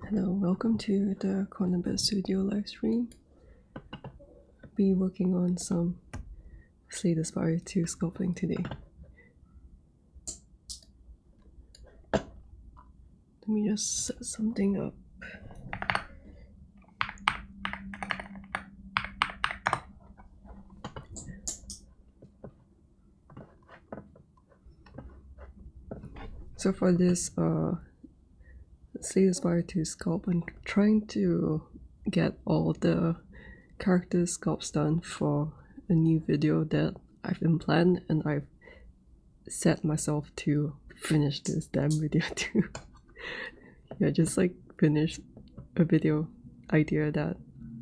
Hello, welcome to the Nomad Studio livestream. Be working on some Spire 2 sculpting today. Let me just set something up. So for this Spire 2 sculpt, I'm trying to get all the character sculpts done for a new video that I've been planned, and I've set myself to finish this damn video too. Yeah, just like finish a video idea that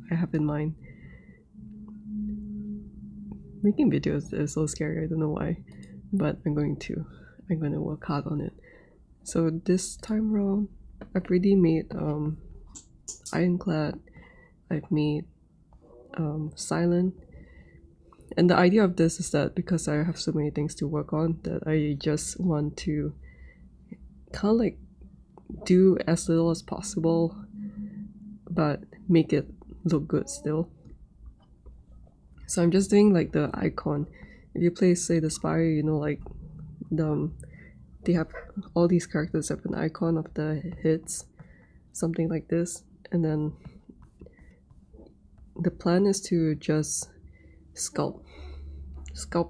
I have in mind. Making videos is so scary, I don't know why, but I'm going to work hard on it. So this time around, I've already made ironclad, I've made silent, and the idea of this is that because I have so many things to work on, that I just want to kind of like do as little as possible but make it look good still. So I'm just doing like the icon. If you play say the Spire, you know, like they have all these characters have an icon of the hits, something like this, and then the plan is to just sculpt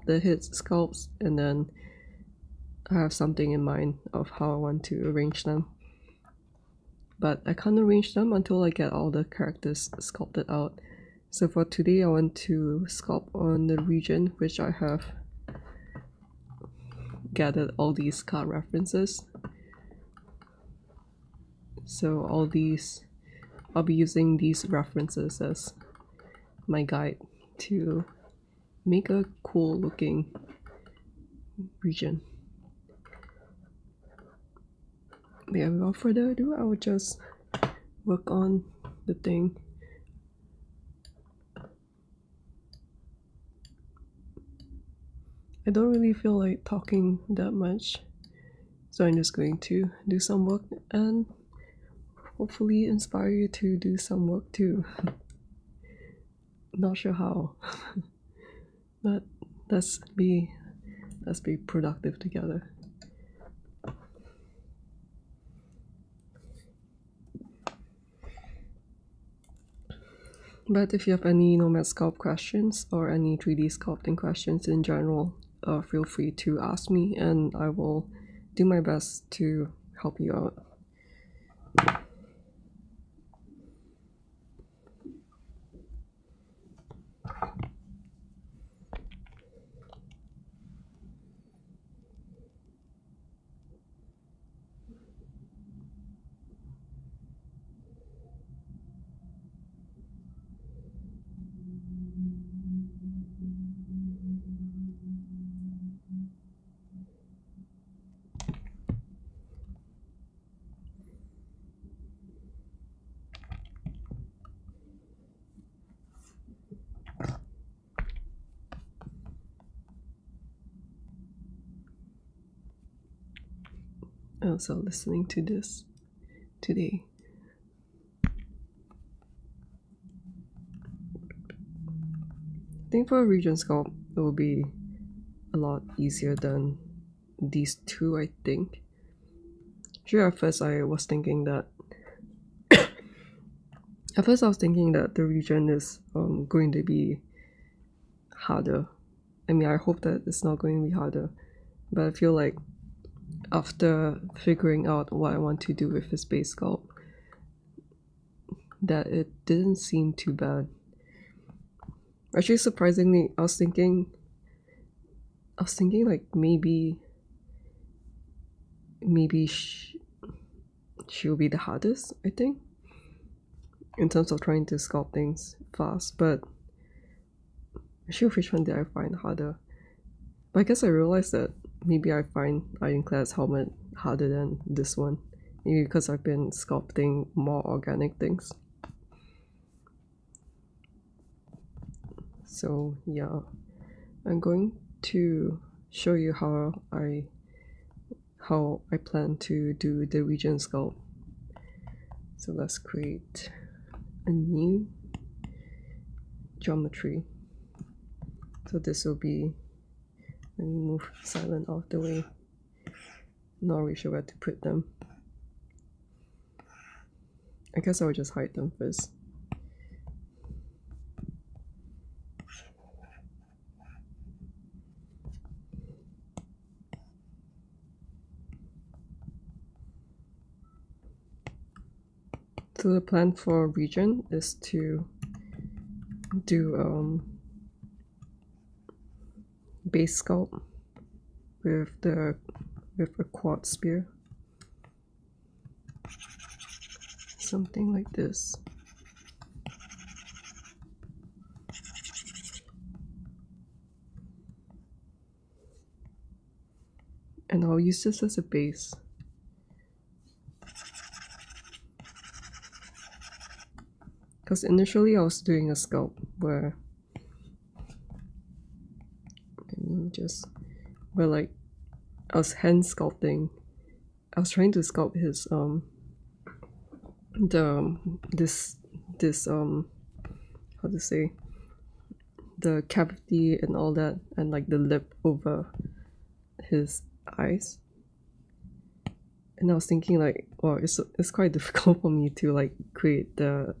the hits, sculpts, and then I have something in mind of how I want to arrange them. But I can't arrange them until I get all the characters sculpted out. So for today, I want to sculpt on the Regent, which I have gathered all these card references. So all these, I'll be using these references as my guide to make a cool looking Regent. But yeah, without further ado, I will just work on the thing. I don't really feel like talking that much, so I'm just going to do some work and hopefully inspire you to do some work too. Not sure how, but let's be productive together. But if you have any Nomad Sculpt questions or any 3D sculpting questions in general, feel free to ask me and I will do my best to help you out. Also listening to this today. I think for a Regent sculpt, it will be a lot easier than these two, I think. Sure, at first I was thinking that the Regent is going to be harder. I mean, I hope that it's not going to be harder, but I feel like after figuring out what I want to do with his base sculpt, that it didn't seem too bad. Actually, surprisingly, I was thinking like maybe she'll be the hardest, I think. in terms of trying to sculpt things fast, but actually which one did I find harder? But I guess I realized that maybe I find Ironclad's helmet harder than this one. Maybe because I've been sculpting more organic things. So yeah, I'm going to show you how I plan to do the Regent sculpt. So let's create a new geometry. So this will be, let me move Silent out of the way. Not really sure where to put them. I guess I will just hide them first. So the plan for Regent is to do base sculpt with a quad spear, something like this. And I'll use this as a base. Because initially I was doing a sculpt where like I was hand sculpting. I was trying to sculpt his how to say, the cavity and all that, and like the lip over his eyes. And I was thinking like, well, it's quite difficult for me to like create the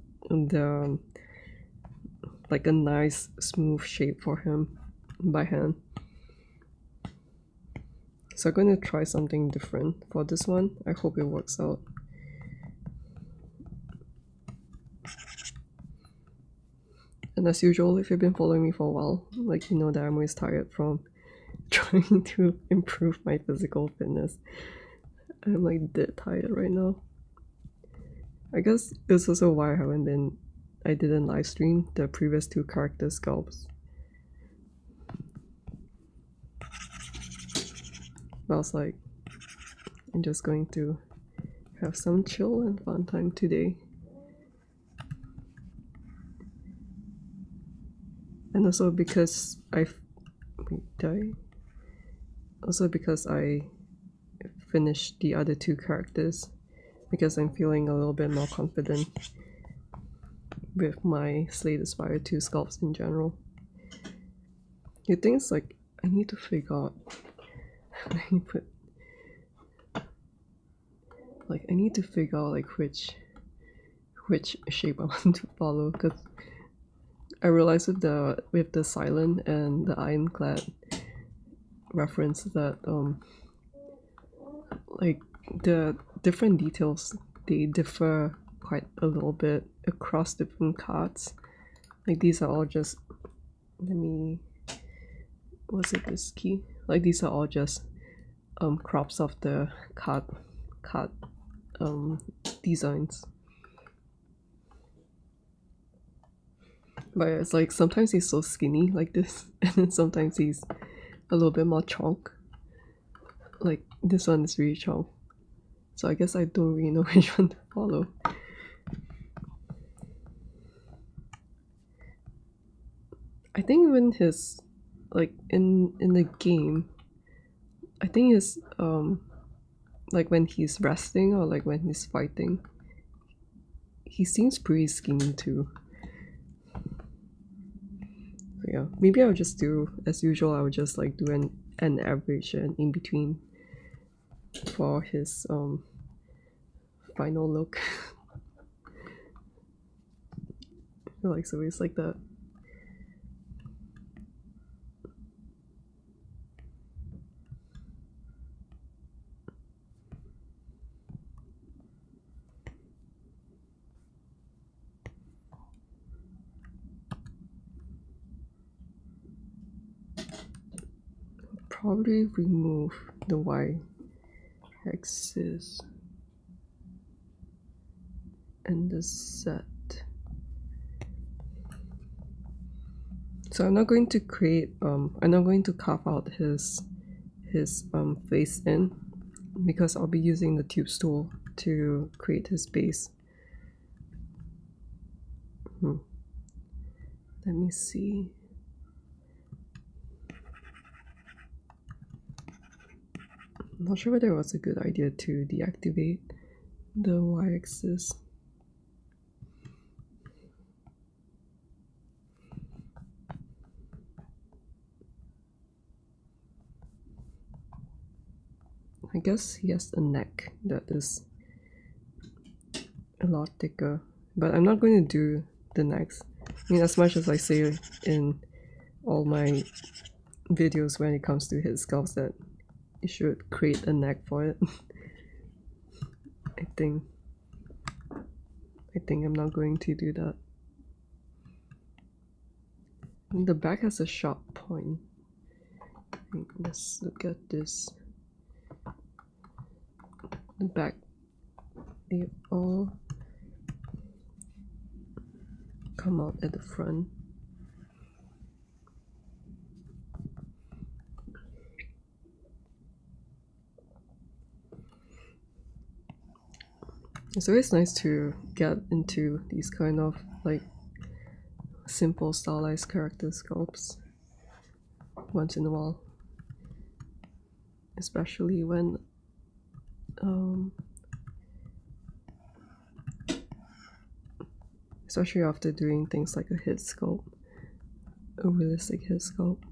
like a nice smooth shape for him by hand. So I'm going to try something different for this one. I hope it works out. And as usual, if you've been following me for a while, like, you know that I'm always tired from trying to improve my physical fitness. I'm like dead tired right now. I guess it's also why I didn't live stream the previous 2 character sculpts. But I was like, I'm just going to have some chill and fun time today. And also because I finished the other 2 characters, because I'm feeling a little bit more confident with my Slay the Spire 2 sculpts in general. The thing is, like, I need to figure out I need to figure out like which shape I want to follow, because I realized with the Silent and the Ironclad reference that like the different details, they differ quite a little bit across different cards. Like these are all just, this key? Like these are all just crops of the card designs. But it's like sometimes he's so skinny like this, and then sometimes he's a little bit more chonk. Like this one is really chonk. So I guess I don't really know which one to follow. I think even his, like in the game, I think his like when he's resting or like when he's fighting, he seems pretty skinny too. So yeah, maybe I'll just do as usual. I would just like do an average and in between for his final look. I feel like it's always like that. Probably remove the y-axis and the z So I'm not going to create, I'm not going to carve out his face in, because I'll be using the tube tool to create his base. Let me see. I'm not sure whether it was a good idea to deactivate the y-axis. I guess he has a neck that is a lot thicker, but I'm not going to do the necks. I mean, as much as I say in all my videos when it comes to head sculpts that you should create a neck for it. I think I'm not going to do that. And the back has a sharp point. Let's look at this. The back, they all come out at the front. It's always nice to get into these kind of like simple stylized character sculpts once in a while, especially when especially after doing things like a head sculpt, a realistic head sculpt.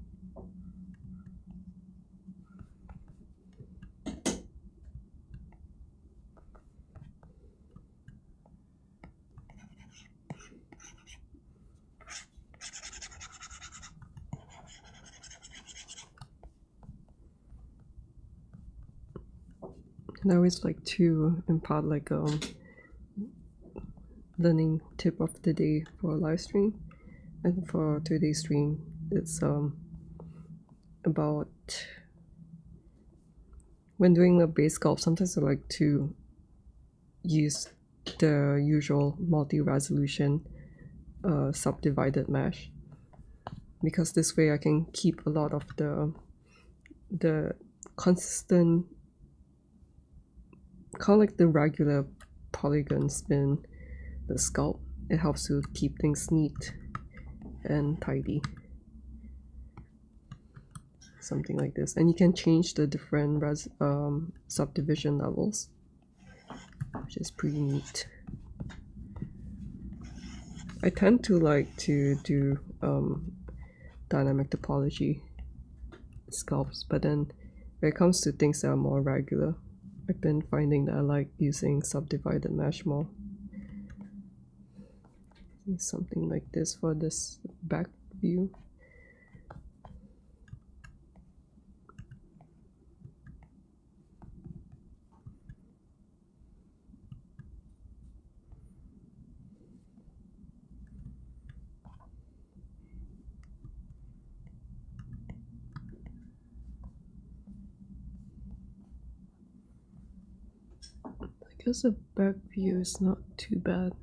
And I always like to impart like learning tip of the day for a live stream, and for today's stream it's about when doing a base sculpt. Sometimes I like to use the usual multi-resolution subdivided mesh, because this way I can keep a lot of the consistent, kind of like the regular polygons in the sculpt. It helps to keep things neat and tidy, something like this. And you can change the different subdivision levels, which is pretty neat. I tend to like to do dynamic topology sculpts, but then when it comes to things that are more regular, I've been finding that I like using subdivided mesh more. Something like this for this back view. I guess the back view is not too bad.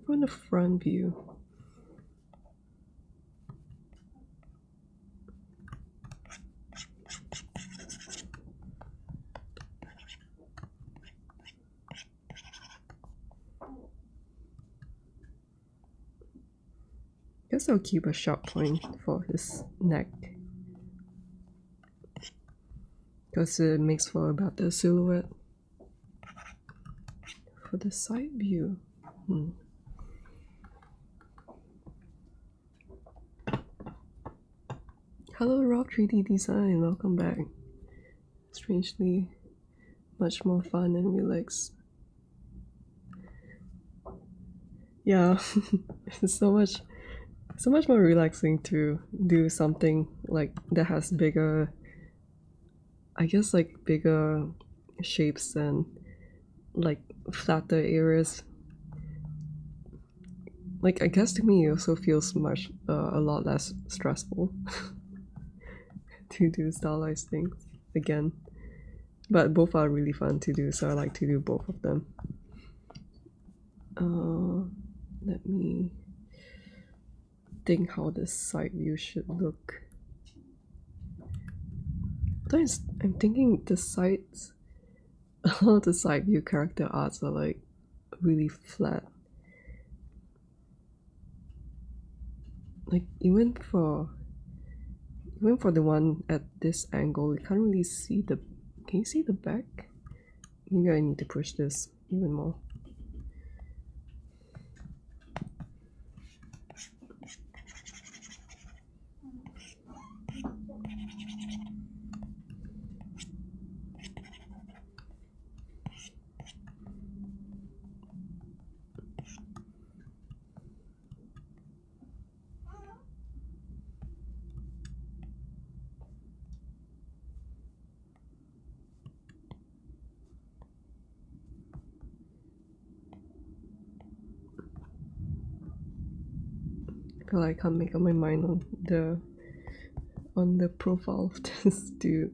From the front view, guess I'll keep a sharp point for his neck, because it makes for a better silhouette. For the side view, Hello Rob 3D Design, welcome back. Strangely much more fun and relaxed. Yeah, it's so much more relaxing to do something like that has bigger, I guess, like bigger shapes and like flatter areas. like, I guess to me it also feels much a lot less stressful to do stylized things again, but both are really fun to do, so I like to do both of them. Let me think how this side view should look. Sometimes I'm thinking the sides, a lot of the side view character arts are like really flat. Like even for the one at this angle, you can't really see the. Can you see the back? Maybe I need to push this even more. I feel like I can't make up my mind on the profile of this dude.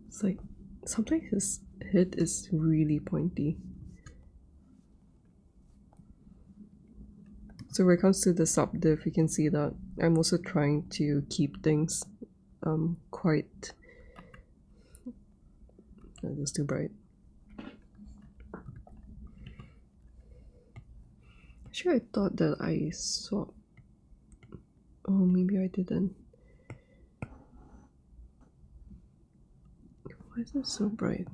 It's like sometimes his head is really pointy. So when it comes to the subdiv, you can see that I'm also trying to keep things quite. Oh, it's too bright. Actually, I thought that I saw. Oh, maybe I didn't. Why is it so bright?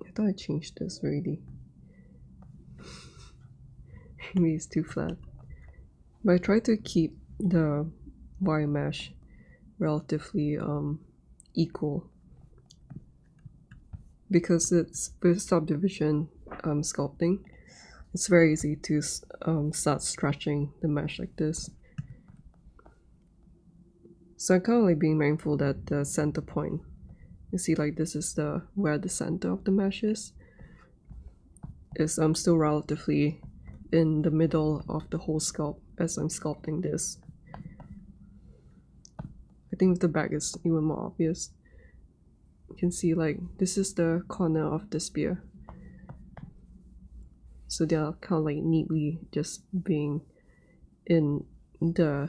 I thought I changed this already. Maybe it's too flat. But I try to keep the wire mesh relatively equal, because it's with subdivision sculpting, it's very easy to start stretching the mesh like this. So I'm kind of like being mindful that the center point, you see, like this is where the center of the mesh is still relatively in the middle of the whole sculpt as I'm sculpting this. I think the back is even more obvious. You can see like this is the corner of the spear. So they are kind of like neatly just being in the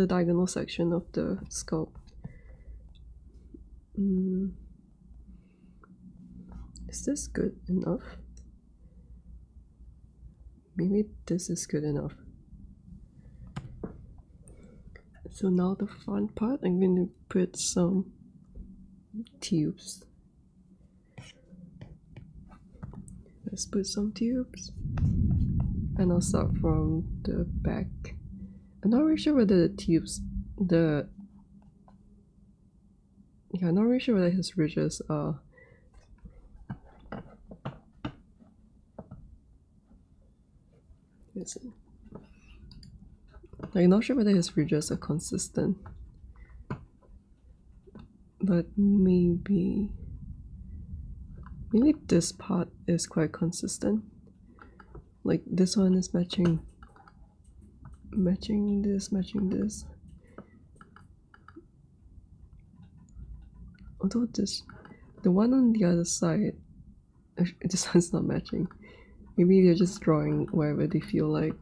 diagonal section of the sculpt. Is this good enough? Maybe this is good enough. So now the fun part, I'm going to put some tubes. Let's put some tubes. And I'll start from the back. I'm not really sure whether the tubes, I'm not really sure whether his ridges are. Is it? I'm not sure whether his ridges are consistent, but maybe this part is quite consistent. Like this one is matching this. Although the one on the other side, this one's not matching. Maybe they're just drawing wherever they feel like.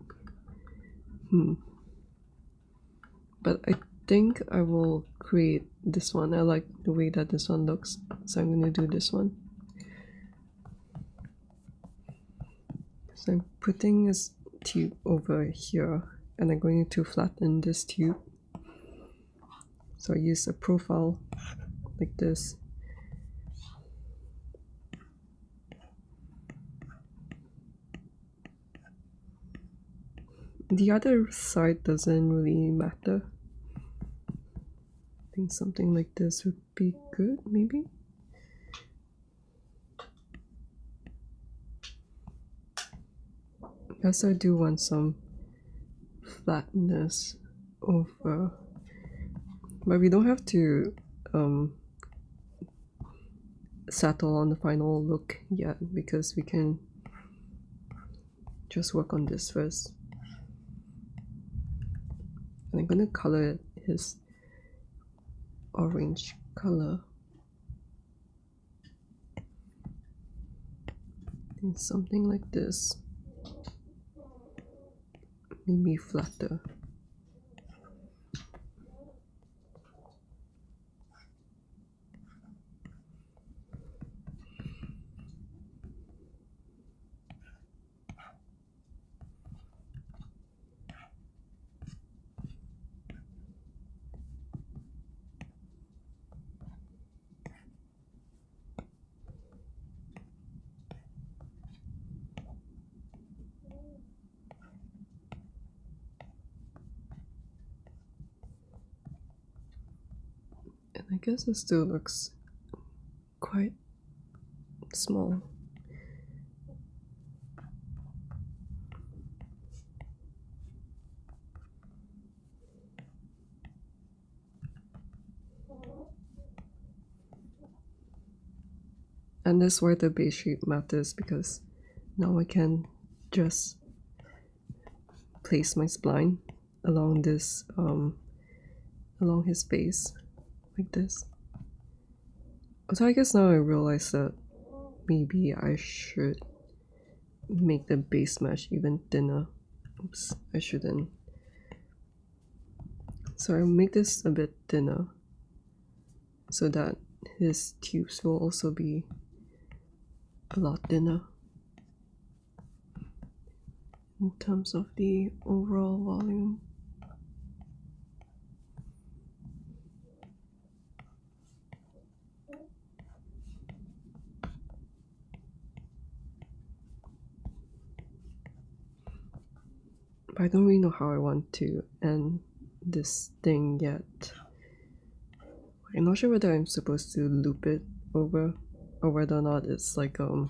But I think I will create this one. I like the way that this one looks, so I'm going to do this one. So I'm putting this tube over here, and I'm going to flatten this tube. So I use a profile like this. The other side doesn't really matter. I think something like this would be good, maybe. Yes, I do want some flatness over, but we don't have to settle on the final look yet, because we can just work on this first. And I'm gonna color it his orange color. And something like this. Maybe flatter. And I guess it still looks quite small. And that's why the base shape matters, because now I can just place my spline along this along his face like this. So I guess now I realize that maybe I should make the base mesh even thinner. Oops, I shouldn't. So I'll make this a bit thinner so that his tubes will also be a lot thinner in terms of the overall volume. But I don't really know how I want to end this thing yet. I'm not sure whether I'm supposed to loop it over or whether or not it's like a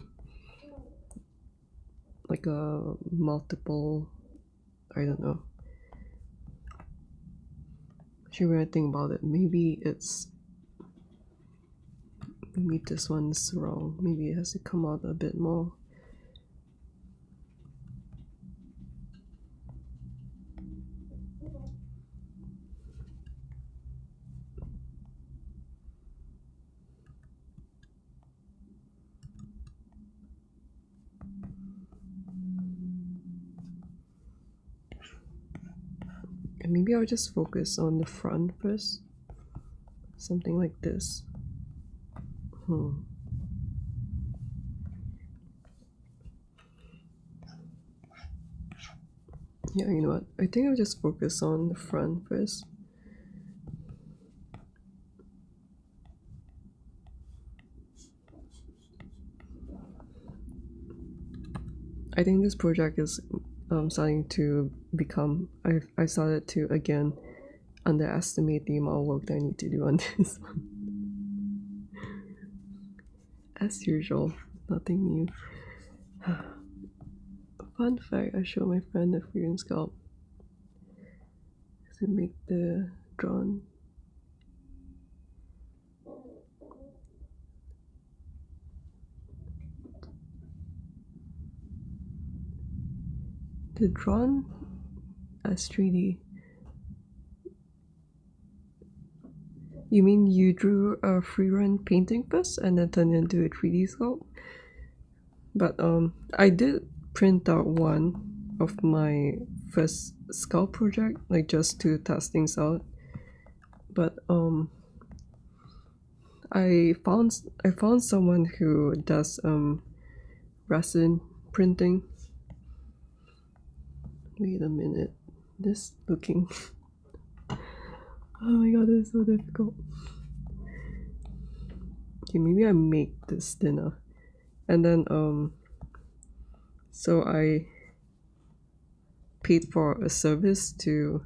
multiple, I don't know. Actually, when I think about it, maybe this one's wrong. Maybe it has to come out a bit more. And maybe I'll just focus on the front first. Something like this. Yeah, you know what? I think I'll just focus on the front first. I think this project is starting to become, I started to again underestimate the amount of work that I need to do on this one. As usual, nothing new. Fun fact, I showed my friend the Regent Sculpt to make the drone. The drone as 3D. You mean you drew a freerun painting first and then turned it into a 3D sculpt? But I did print out one of my first sculpt project, like just to test things out. But I found someone who does resin printing. Wait a minute, this looking oh my god, this is so difficult. Okay, maybe I make this thinner, and then so I paid for a service to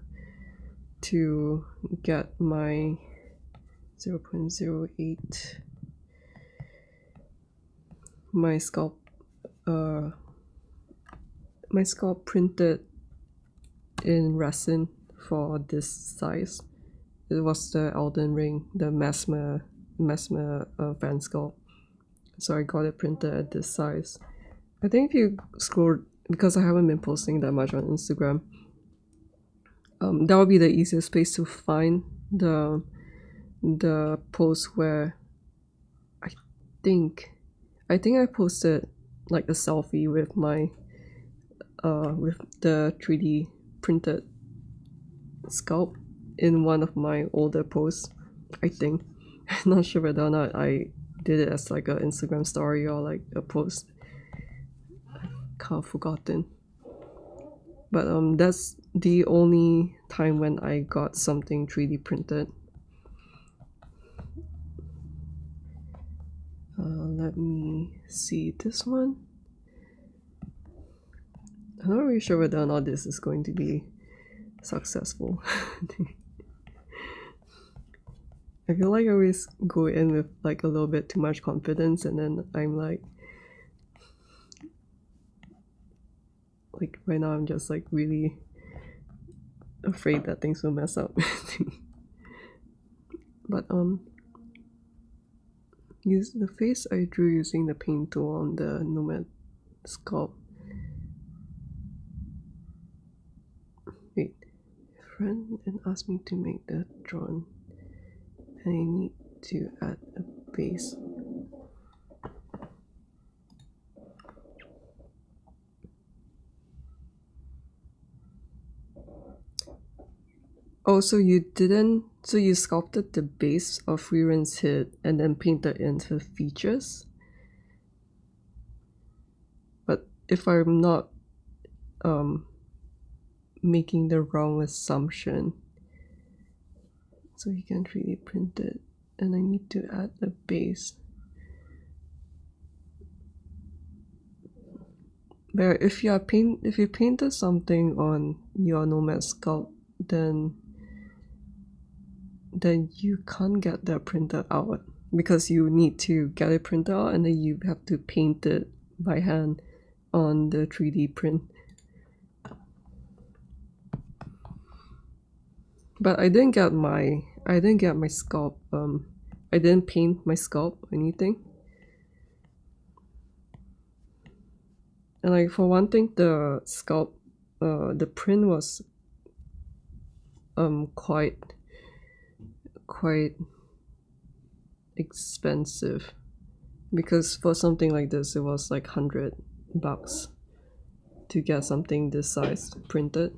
get my 0.08 my sculpt printed in resin for this size. It was the Elden Ring, the Mesmer fan sculpt, so I got it printed at this size. I think if you scroll, because I haven't been posting that much on Instagram, that would be the easiest place to find the post where I think I posted like a selfie with my with the 3D printed sculpt in one of my older posts. I think I'm not sure whether or not I did it as like an Instagram story or like a post. I can't forgotten. But that's the only time when I got something 3D printed. Let me see this one. I'm not really sure whether or not this is going to be successful. I feel like I always go in with like a little bit too much confidence, and then I'm like right now I'm just like really afraid that things will mess up. But use the face I drew using the paint tool on the Nomad Sculpt. Wait, a friend and asked me to make the drawing, and I need to add a base. Oh, so you didn't, so you sculpted the base of Regent's head and then painted into features? But if I'm not making the wrong assumption, so you can 3D print it, and I need to add a base. But if you painted something on your Nomad Sculpt, then you can't get that printed out, because you need to get it printed out and then you have to paint it by hand on the 3D print. But I didn't get my sculpt. I didn't paint my sculpt or anything. And like for one thing, the sculpt, the print was quite expensive, because for something like this it was like $100 to get something this size printed.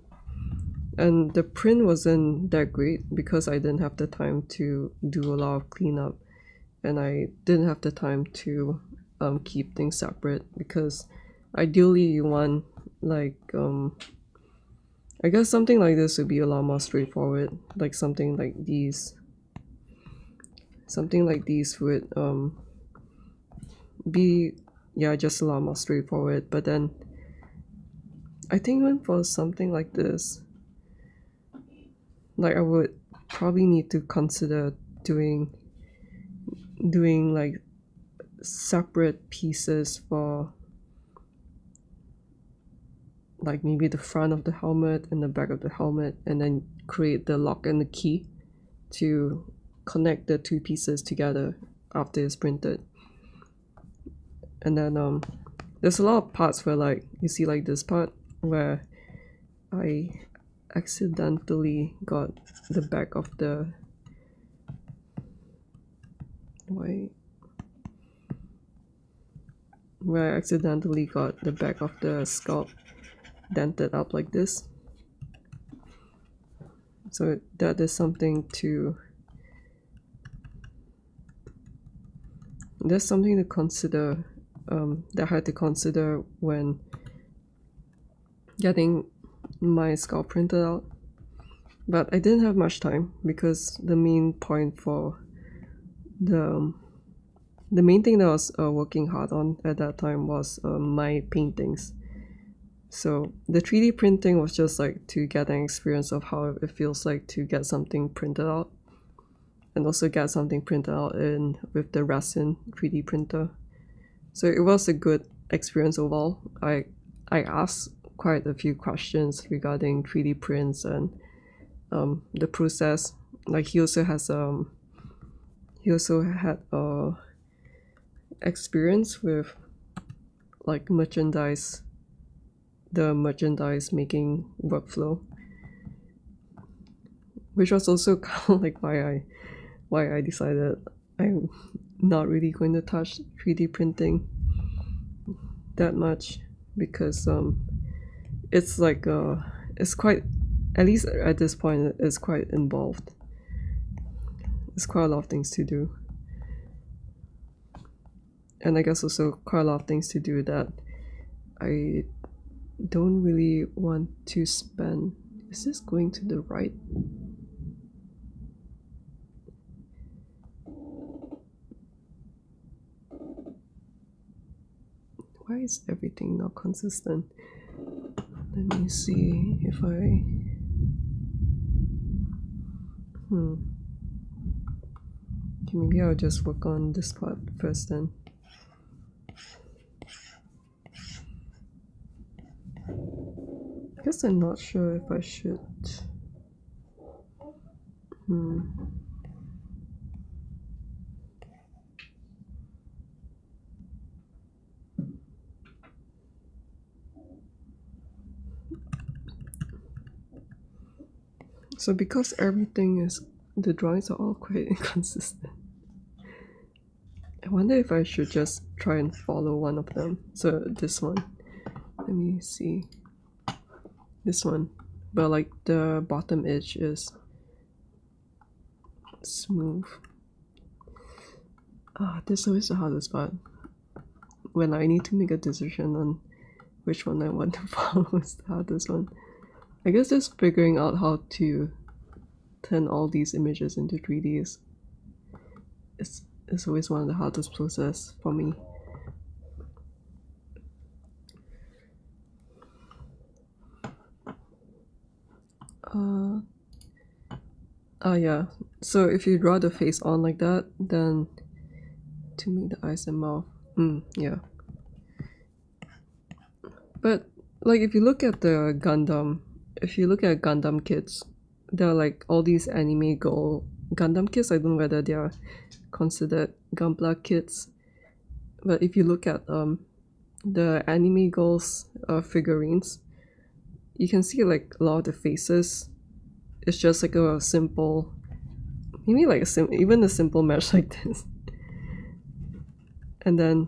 And the print wasn't that great because I didn't have the time to do a lot of cleanup, and I didn't have the time to keep things separate, because ideally you want like I guess something like this would be a lot more straightforward, like something like these would be, yeah, just a lot more straightforward. But then I think even for something like this, like I would probably need to consider doing like separate pieces for like maybe the front of the helmet and the back of the helmet, and then create the lock and the key to connect the two pieces together after it's printed. And then there's a lot of parts where like you see like this part where I accidentally got the back of the where I accidentally got the back of the sculpt dented up like this. So that is something to consider, that I had to consider when getting my sculpt printed out. But I didn't have much time, because the main point for the main thing that I was working hard on at that time was my paintings. So the 3D printing was just like to get an experience of how it feels like to get something printed out, and also get something printed out with the resin 3D printer. So it was a good experience overall. I asked quite a few questions regarding 3D prints and the process. Like he also had experience with like the merchandise making workflow, which was also kind of like why I decided I'm not really going to touch 3D printing that much, because it's like it's quite, at least at this point, it's quite involved. There's quite a lot of things to do, and I guess also quite a lot of things to do that I don't really want to spend. Is this going to the right? Why is everything not consistent? Let me see if I... Okay, maybe I'll just work on this part first then. I guess I'm not sure if I should... So because everything is... the drawings are all quite inconsistent, I wonder if I should just try and follow one of them. So this one, let me see, this one, but like the bottom edge is smooth. This is always the hardest part, when I need to make a decision on which one I want to follow. Is the hardest one. I guess just figuring out how to turn all these images into 3Ds is always one of the hardest process for me. Yeah, so if you draw the face on like that, then to make the eyes and mouth, yeah. But like if you look at the Gundam, if you look at Gundam kits, there are like all these anime girl Gundam kits. I don't know whether they are considered Gunpla kits, but if you look at the anime girls figurines, you can see like a lot of the faces. It's just like a simple, maybe like even a simple mesh like this, and then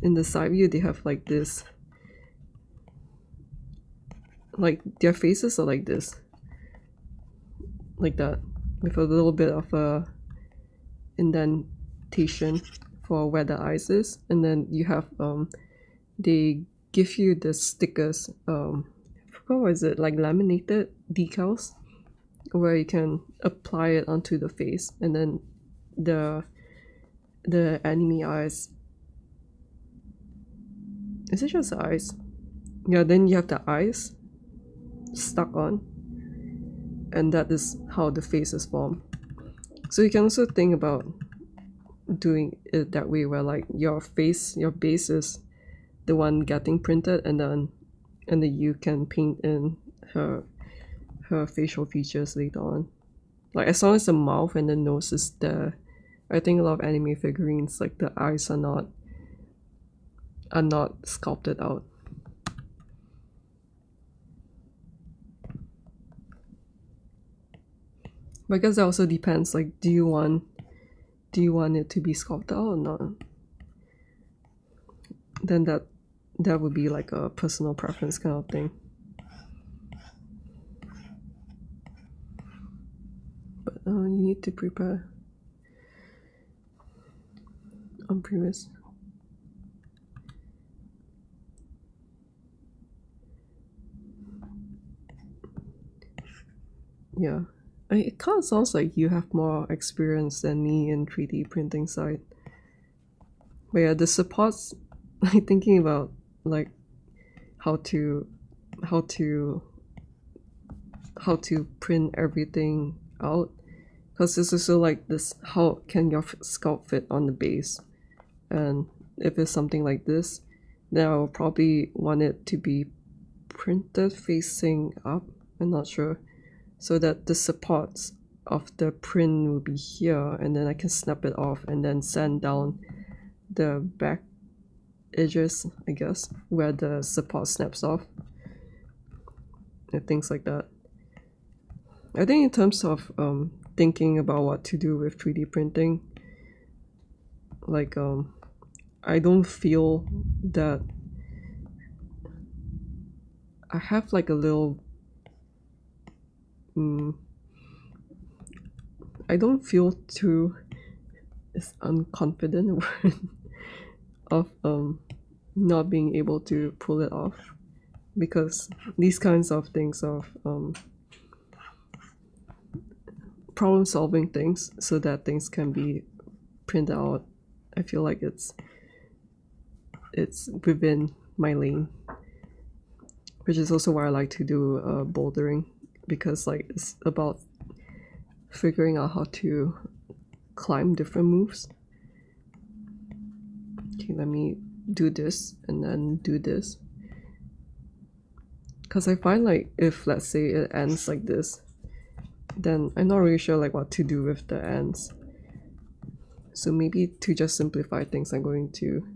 in the side view they have like this, like their faces are like this, like that, with a little bit of a indentation for where the eyes is, and then you have they give you the stickers, what was it, like laminated decals, where you can apply it onto the face, and then the anime eyes, is it just the eyes? Yeah, then you have the eyes stuck on, and that is how the face is formed. So you can also think about doing it that way, where like your face, your base is the one getting printed, and then you can paint in her facial features later on. Like as long as the mouth and the nose is there, I think a lot of anime figurines, like the eyes are not sculpted out. But I guess that also depends, like do you want it to be sculpted out or not? Then that would be like a personal preference kind of thing. But you need to prepare on previous. Yeah, it kind of sounds like you have more experience than me in 3D printing side. But yeah, the supports, like thinking about like how to print everything out, because it's also like this, how can your sculpt fit on the base, and if it's something like this, then I'll probably want it to be printed facing up, I'm not sure, so that the supports of the print will be here, and then I can snap it off and then sand down the back edges, I guess, where the support snaps off and things like that. I think in terms of thinking about what to do with 3D printing, like I don't feel that I have like a little I don't feel too unconfident of not being able to pull it off, because these kinds of things of problem solving things so that things can be printed out, I feel like it's within my lane, which is also why I like to do bouldering, because like it's about figuring out how to climb different moves. Okay, let me do this and then do this, because I find like if let's say it ends like this, then I'm not really sure like what to do with the ends. So maybe to just simplify things, I'm going to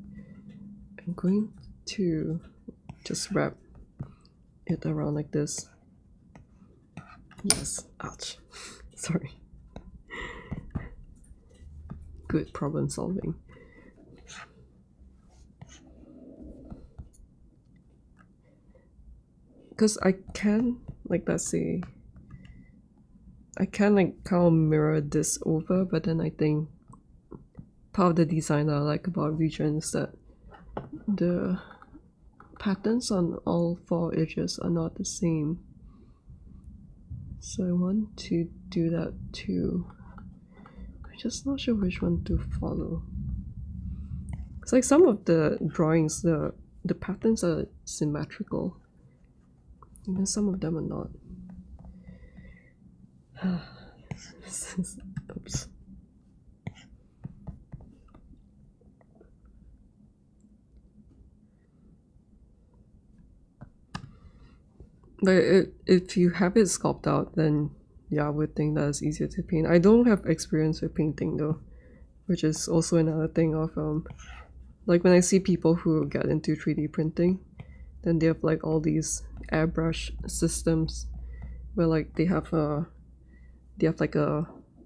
just wrap it around like this. Yes, ouch. Sorry. Good problem solving. Because I can, like, let's say, I can like kind of mirror this over, but then I think part of the design that I like about Regent is that the patterns on all 4 edges are not the same. So I want to do that too. I'm just not sure which one to follow. It's like some of the drawings, the patterns are symmetrical, and then some of them are not. Oops. But if you have it sculpted out, then yeah, I would think that it's easier to paint. I don't have experience with painting though, which is also another thing of like when I see people who get into 3D printing, then they have like all these airbrush systems where like they have like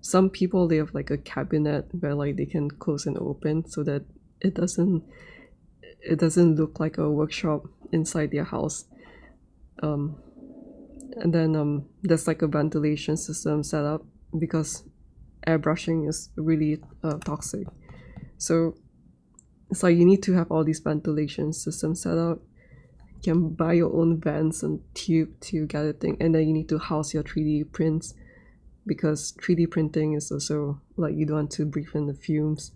some people, they have like a cabinet where like they can close and open so that it doesn't look like a workshop inside their house. And then there's like a ventilation system set up because airbrushing is really toxic. So it's like you need to have all these ventilation systems set up. You can buy your own vents and tube to get a thing, and then you need to house your 3D prints, because 3D printing is also like you don't want to breathe in the fumes,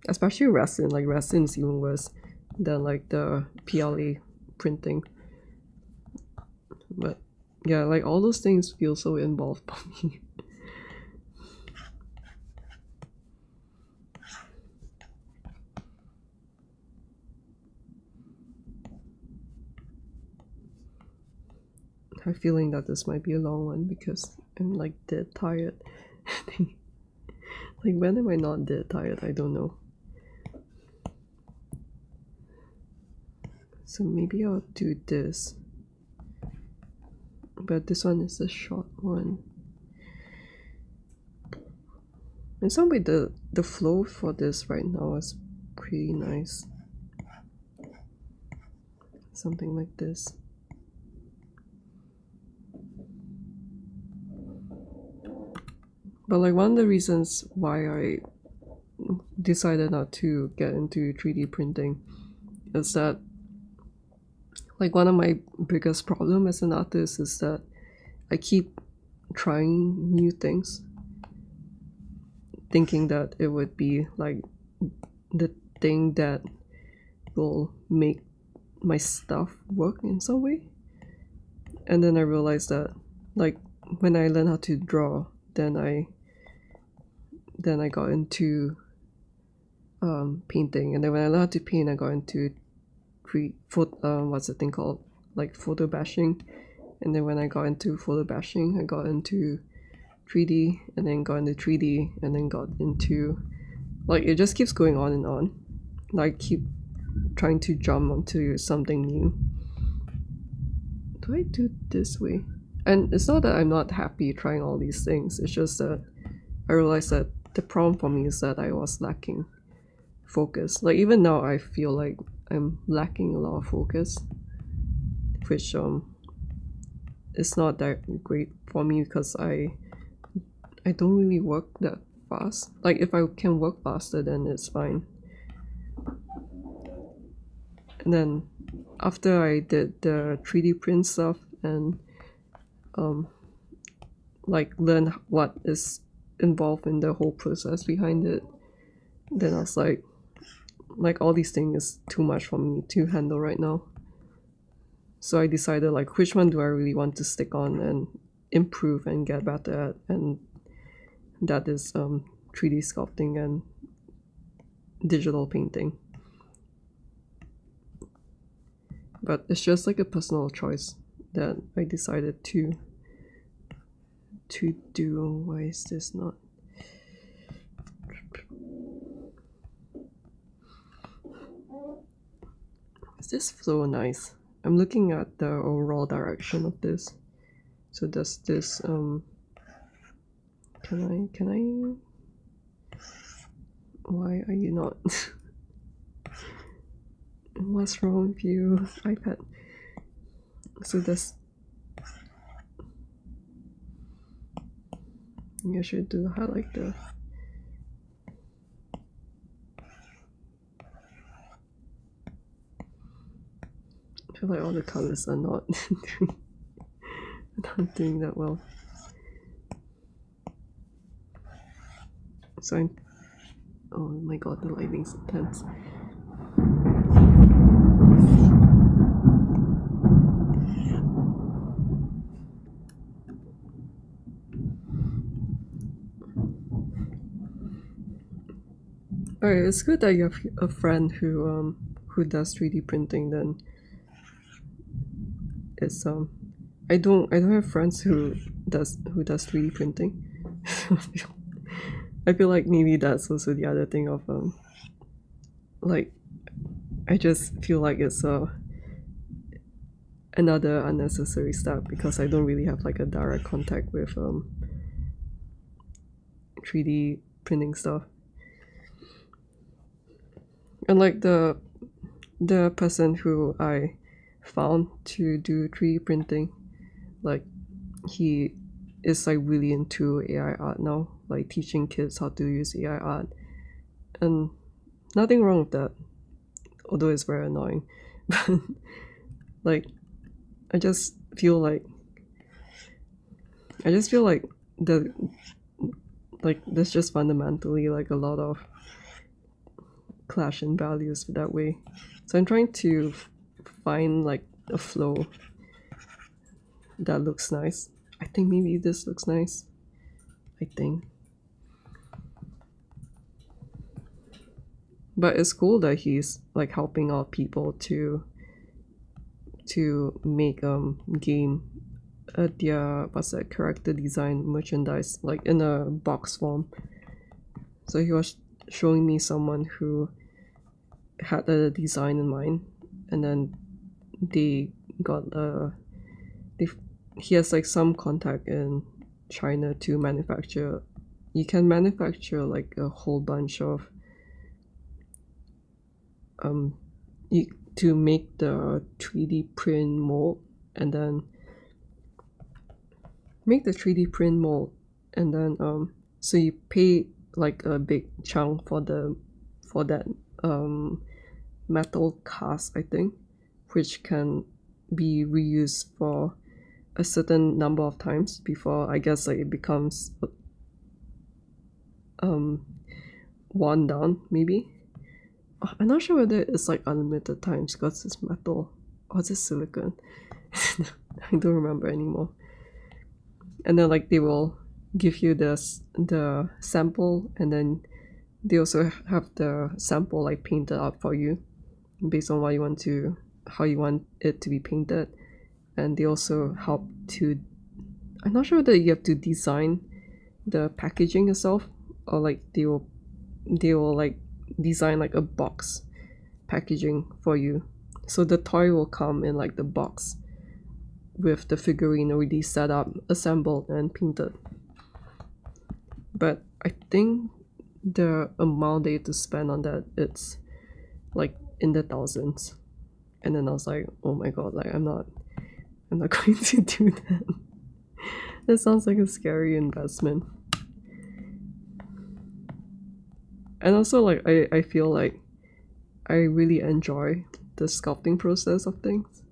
especially resin. Like resin is even worse than like the PLA printing. But yeah, like all those things feel so involved for me. I have a feeling that this might be a long one because I'm like dead tired. Like when am I not dead tired? I don't know. So maybe I'll do this. But this one is a short one. In some way the flow for this right now is pretty nice. Something like this. But like one of the reasons why I decided not to get into 3D printing is that like one of my biggest problem as an artist is that I keep trying new things, thinking that it would be like the thing that will make my stuff work in some way. And then I realized that like when I learned how to draw, then I got into painting, and then when I learned how to paint, I got into what's the thing called, like photo bashing, and then when I got into photo bashing, I got into 2D and then got into 3D and then got into, like, it just keeps going on and on. Like, keep trying to jump onto something new. Do I do it this way? And it's not that I'm not happy trying all these things, it's just that I realized that the problem for me is that I was lacking focus. Like, even now I feel like I'm lacking a lot of focus, which is not that great for me because I don't really work that fast. Like, if I can work faster, then it's fine. And then after I did the 3D print stuff and like learn what is involved in the whole process behind it, then I was like all these things is too much for me to handle right now. So I decided, like, which one do I really want to stick on and improve and get better at, and that is 3D sculpting and digital painting. But it's just like a personal choice that I decided to do. Why is this not? Is this flow nice? I'm looking at the overall direction of this. So does this can I why are you not? What's wrong with you, iPad? So this, you should do highlight the I feel like all the colors are not doing that well. So I'm, oh my god, the lighting's intense. Alright, it's good that you have a friend who does 3D printing. Then it's I don't have friends who does 3D printing. I feel like maybe that's also the other thing of like, I just feel like it's another unnecessary step because I don't really have like a direct contact with 3D printing stuff. And like the person who I found to do 3D printing, like, he is like really into AI art now, like teaching kids how to use AI art, and nothing wrong with that, although it's very annoying. But like, I just feel like the like there's just fundamentally like a lot of clash in values that way. So I'm trying to find like a flow that looks nice. I think maybe this looks nice. I think. But it's cool that he's like helping out people to make game their character design merchandise, like in a box form. So he was showing me someone who had a design in mind, and then they got he has like some contact in China to manufacture. You can manufacture like a whole bunch of to make the 3D print mold, and then so you pay like a big chunk for that metal cast, I think, which can be reused for a certain number of times before, I guess, like it becomes worn down, maybe. I'm not sure whether it's like unlimited times because it's metal or is it silicone. I don't remember anymore. And then like they will give you the sample, and then they also have the sample like painted up for you based on how you want it to be painted. And they also help to, I'm not sure whether you have to design the packaging itself, or like they will like design like a box packaging for you, so the toy will come in like the box with the figurine already set up, assembled and painted. But I think the amount they have to spend on that, it's like in the thousands. And then I was like, oh my god, like I'm not going to do that. That sounds like a scary investment. And also, like, I feel like I really enjoy the sculpting process of things.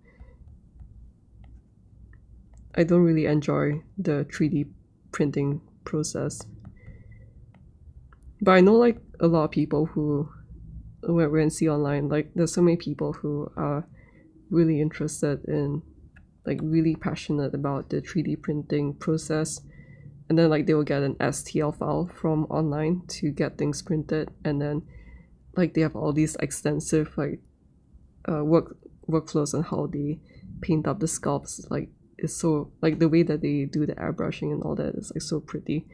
I don't really enjoy the 3D printing process. But I know like a lot of people who, when I see online, like there's so many people who are really interested in, like really passionate about the 3D printing process. And then like they will get an STL file from online to get things printed, and then like they have all these extensive like workflows on how they paint up the sculpts. Like it's so, like the way that they do the airbrushing and all that is like so pretty.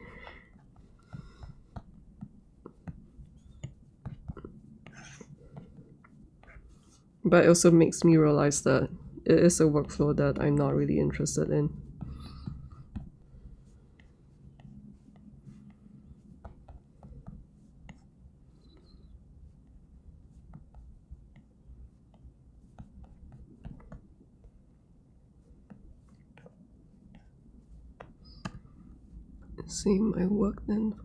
But it also makes me realize that it is a workflow that I'm not really interested in. See my work then.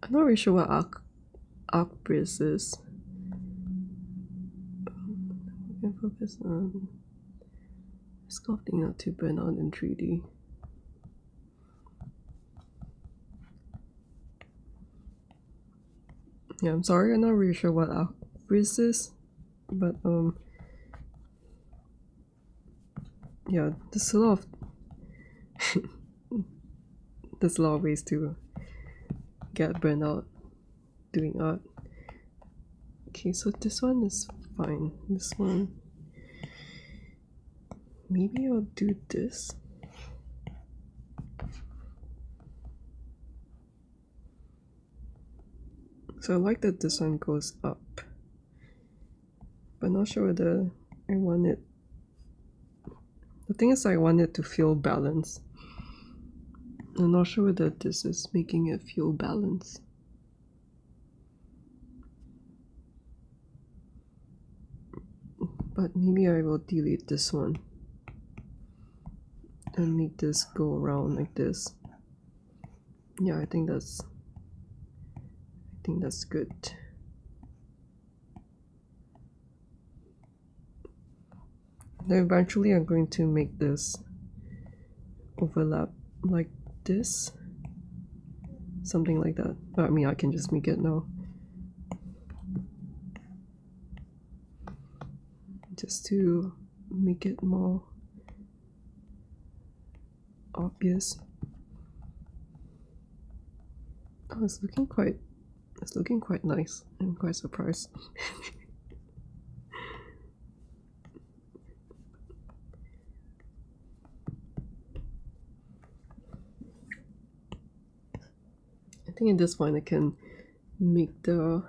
I'm not really sure what arc bris is. We can focus on sculpting not to burn out in 3D. Yeah, I'm sorry, I'm not really sure what arc bris is, but yeah, there's a lot of ways to get burned out doing art. Okay, so this one is fine. This one, maybe I'll do this. So I like that this one goes up, but not sure whether I want it. The thing is, I want it to feel balanced. I'm not sure whether this is making it feel balanced. But maybe I will delete this one and make this go around like this. Yeah, I think that's good. Then eventually I'm going to make this overlap like this, something like that. I mean, I can just make it now, just to make it more obvious. Oh, it's looking quite nice. I'm quite surprised. I think at this point I can make the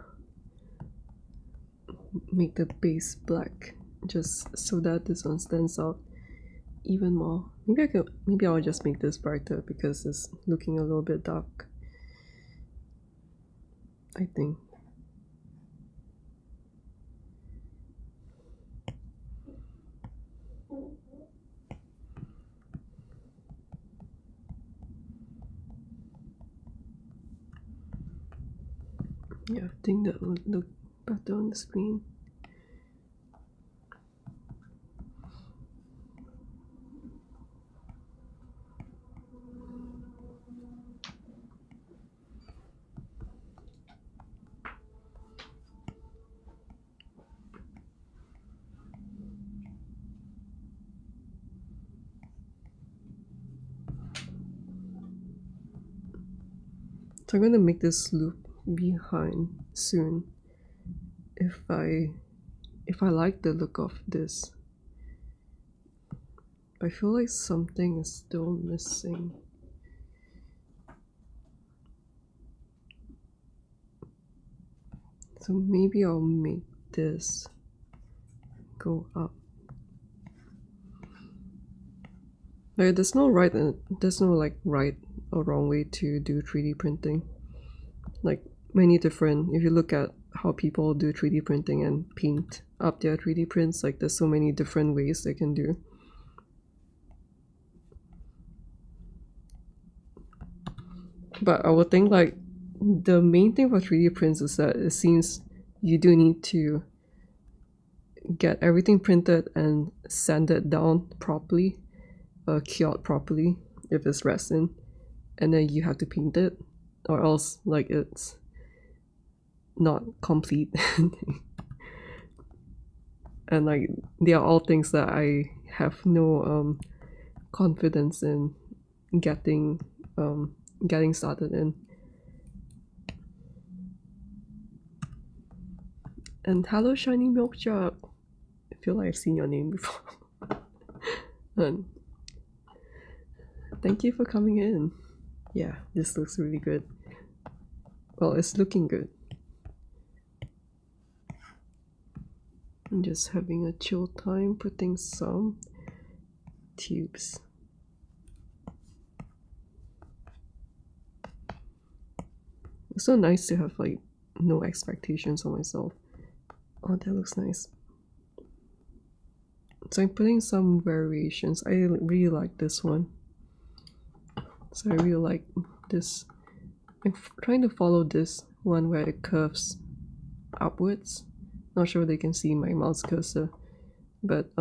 base black, just so that this one stands out even more. Maybe I'll just make this brighter because it's looking a little bit dark, I think. Yeah, I think that would look better on the screen. So I'm going to make this loop behind soon if I like the look of this. But I feel like something is still missing. So maybe I'll make this go up. Like, there's no right or wrong way to do 3D printing. Like many different, if you look at how people do 3D printing and paint up their 3D prints, like there's so many different ways they can do. But I would think like the main thing for 3D prints is that it seems you do need to get everything printed and sand it down properly, cured properly if it's resin, and then you have to paint it, or else like it's not complete. And like they are all things that I have no confidence in getting started in. And hello, shiny milk jug. I feel like I've seen your name before. And thank you for coming in. Yeah, this looks really good. Well, it's looking good. I'm just having a chill time putting some tubes. It's so nice to have like no expectations on myself. Oh, that looks nice. So I'm putting some variations. I really like this one. So I really like this. I'm trying to follow this one where it curves upwards. Not sure they can see my mouse cursor, but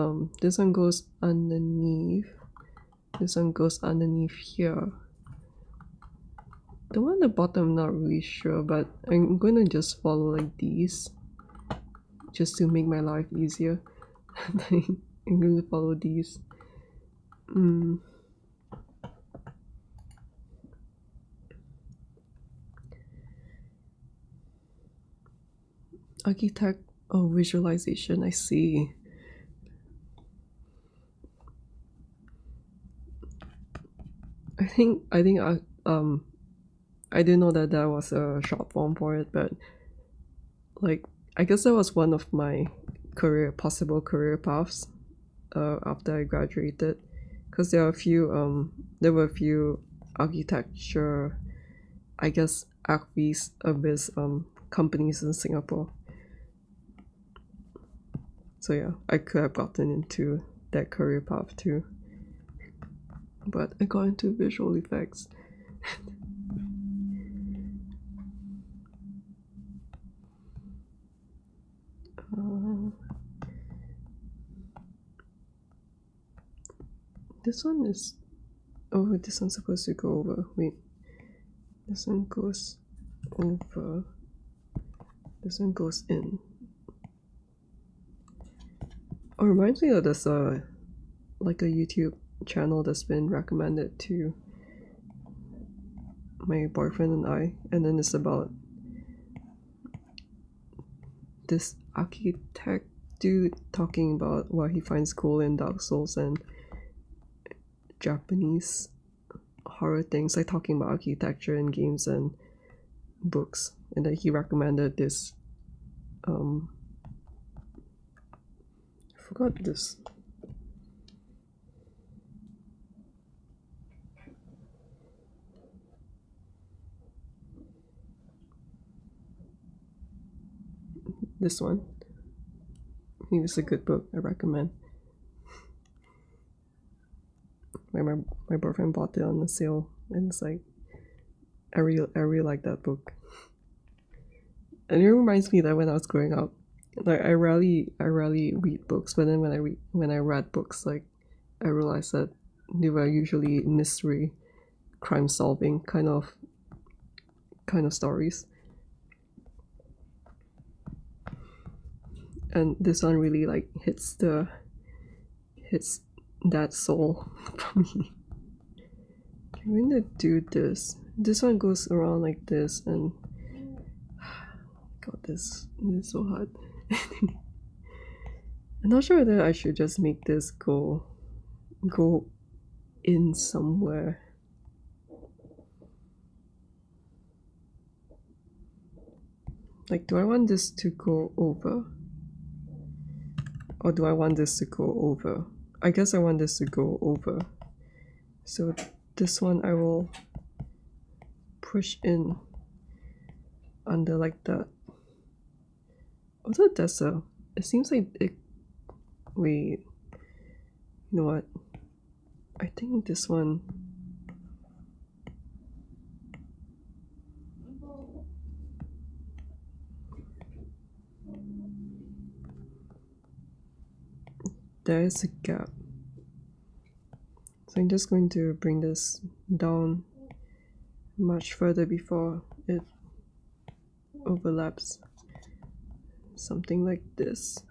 this one goes underneath. This one goes underneath here. The one at the bottom I'm not really sure, but I'm gonna just follow like these just to make my life easier. I'm going to follow these. Architect visualization, I see. I think I didn't know that that was a short form for it, but like I guess that was one of my possible career paths after I graduated, because there were a few architecture, I guess, ArchViz companies in Singapore. So yeah, I could have gotten into that career path too, but I got into visual effects. This one is, oh, this one's supposed to go over. Wait, this one goes over. This one goes in. Oh, it reminds me of this like a YouTube channel that's been recommended to my boyfriend and I, and then it's about this architect dude talking about what he finds cool in Dark Souls and Japanese horror things, like talking about architecture and games and books, and then he recommended this I forgot this. This one. I think it's a good book. I recommend. My boyfriend bought it on the sale, and it's like I really like that book. And it reminds me that when I was growing up, like I rarely read books, but then when I read books, like I realized that they were usually mystery, crime solving kind of stories. And this one really like hits that soul for me. I'm going to do this. This one goes around like this, and God, this is so hard. I'm not sure whether I should just make this go go in somewhere. Like, do I want this to go over? Or do I want this to go over? I guess I want this to go over. So this one I will push in under like that. Although that's a, it seems like it, wait, you know what? I think this one, there is a gap. So I'm just going to bring this down much further before it overlaps. Something like this.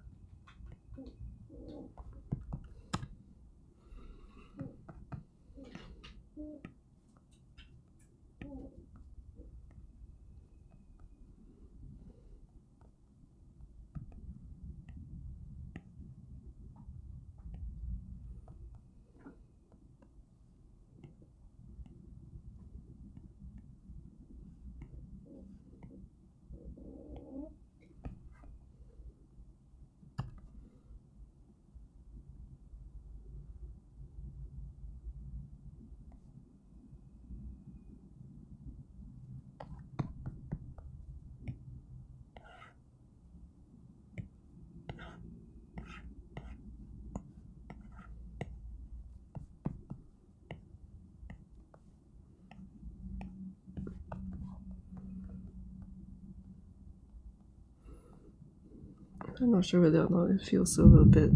I'm not sure whether or not it feels a little bit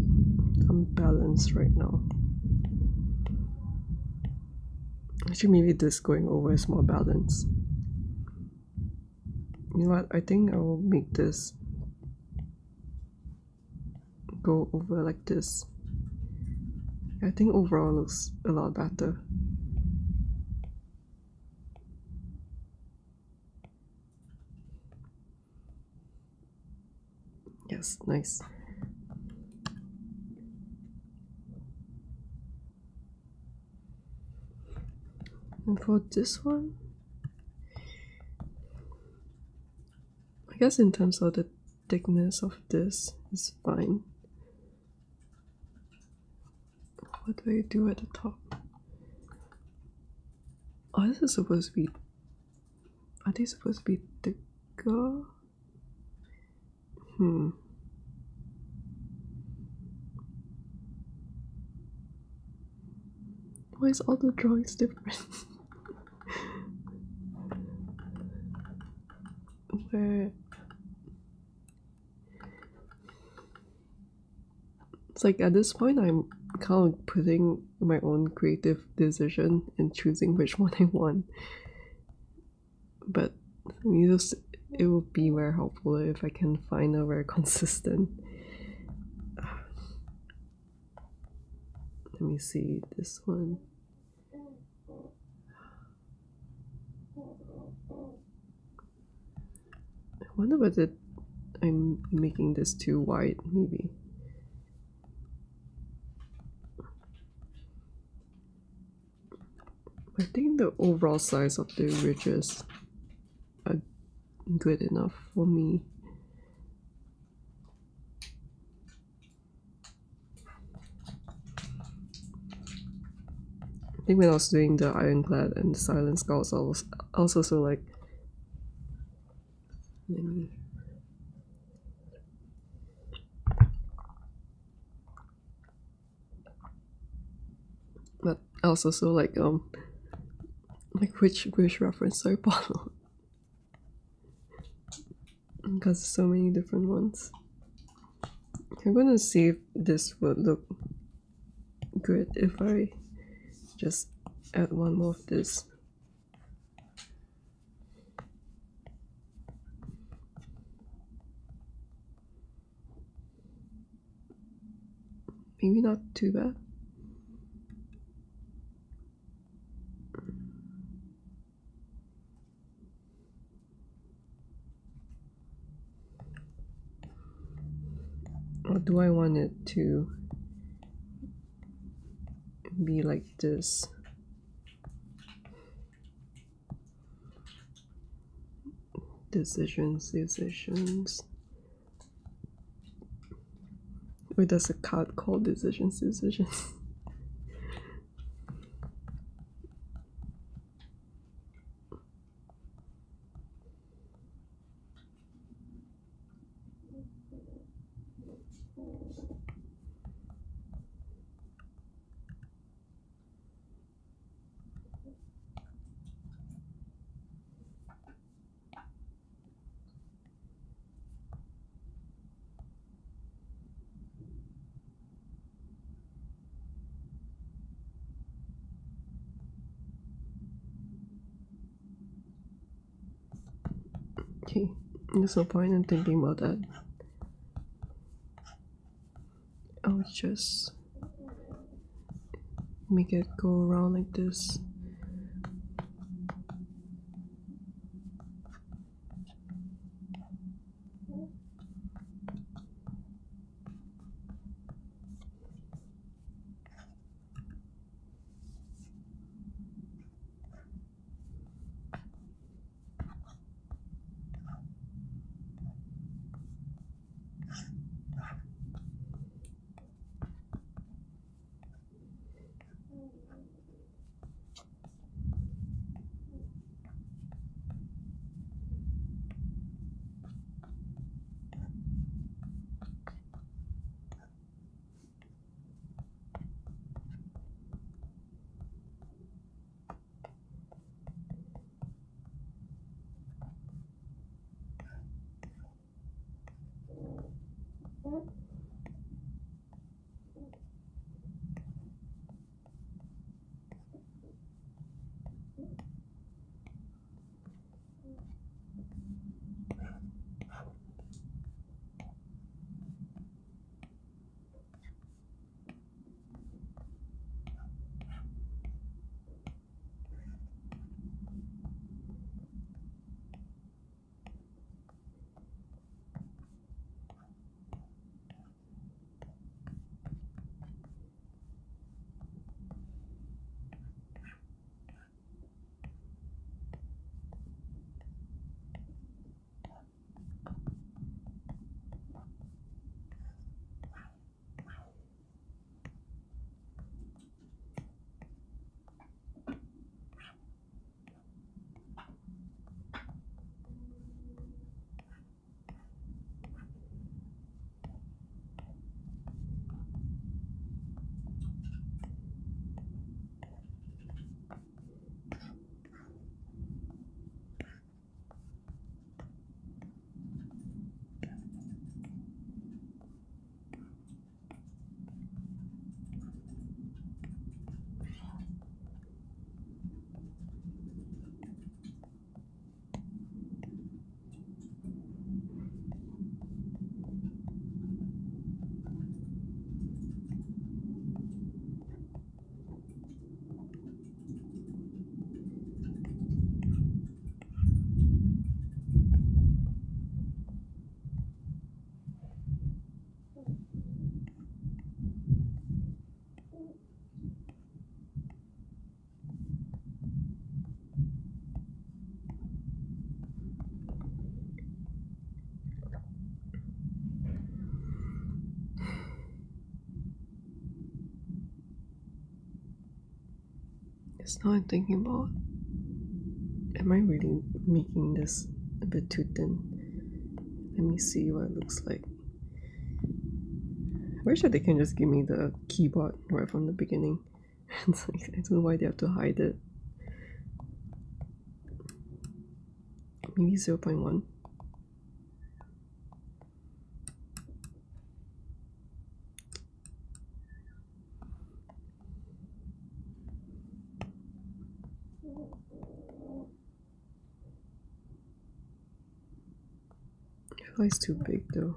unbalanced right now. Actually, maybe this going over is more balanced. You know what? I think I will make this go over like this. I think overall looks a lot better. Yes, nice. And for this one, I guess in terms of the thickness of this is fine. What do I do at the top? Oh, this is supposed to be, are they supposed to be thicker? Why is all the drawings different? Where it's like at this point I'm kind of putting my own creative decision in choosing which one I want. But it will be very helpful if I can find a very consistent. Let me see this one. I wonder whether I'm making this too wide, maybe. I think the overall size of the ridges are good enough for me. I think when I was doing the ironclad and the silent skulls, I was also so like, let me. But I was also like which reference do I follow? Because so many different ones. I'm gonna see if this would look good if I just add one more of this. Maybe not too bad. Or do I want it to be like this. Decisions. Wait, there's a card called decisions. Okay, there's no point in thinking about that. I'll just make it go around like this. It's now I'm thinking about, am I really making this a bit too thin? Let me see what it looks like. I wish that they can just give me the keyboard right from the beginning. It's like, I don't know why they have to hide it. Maybe 0.1. I feel like it's too big though.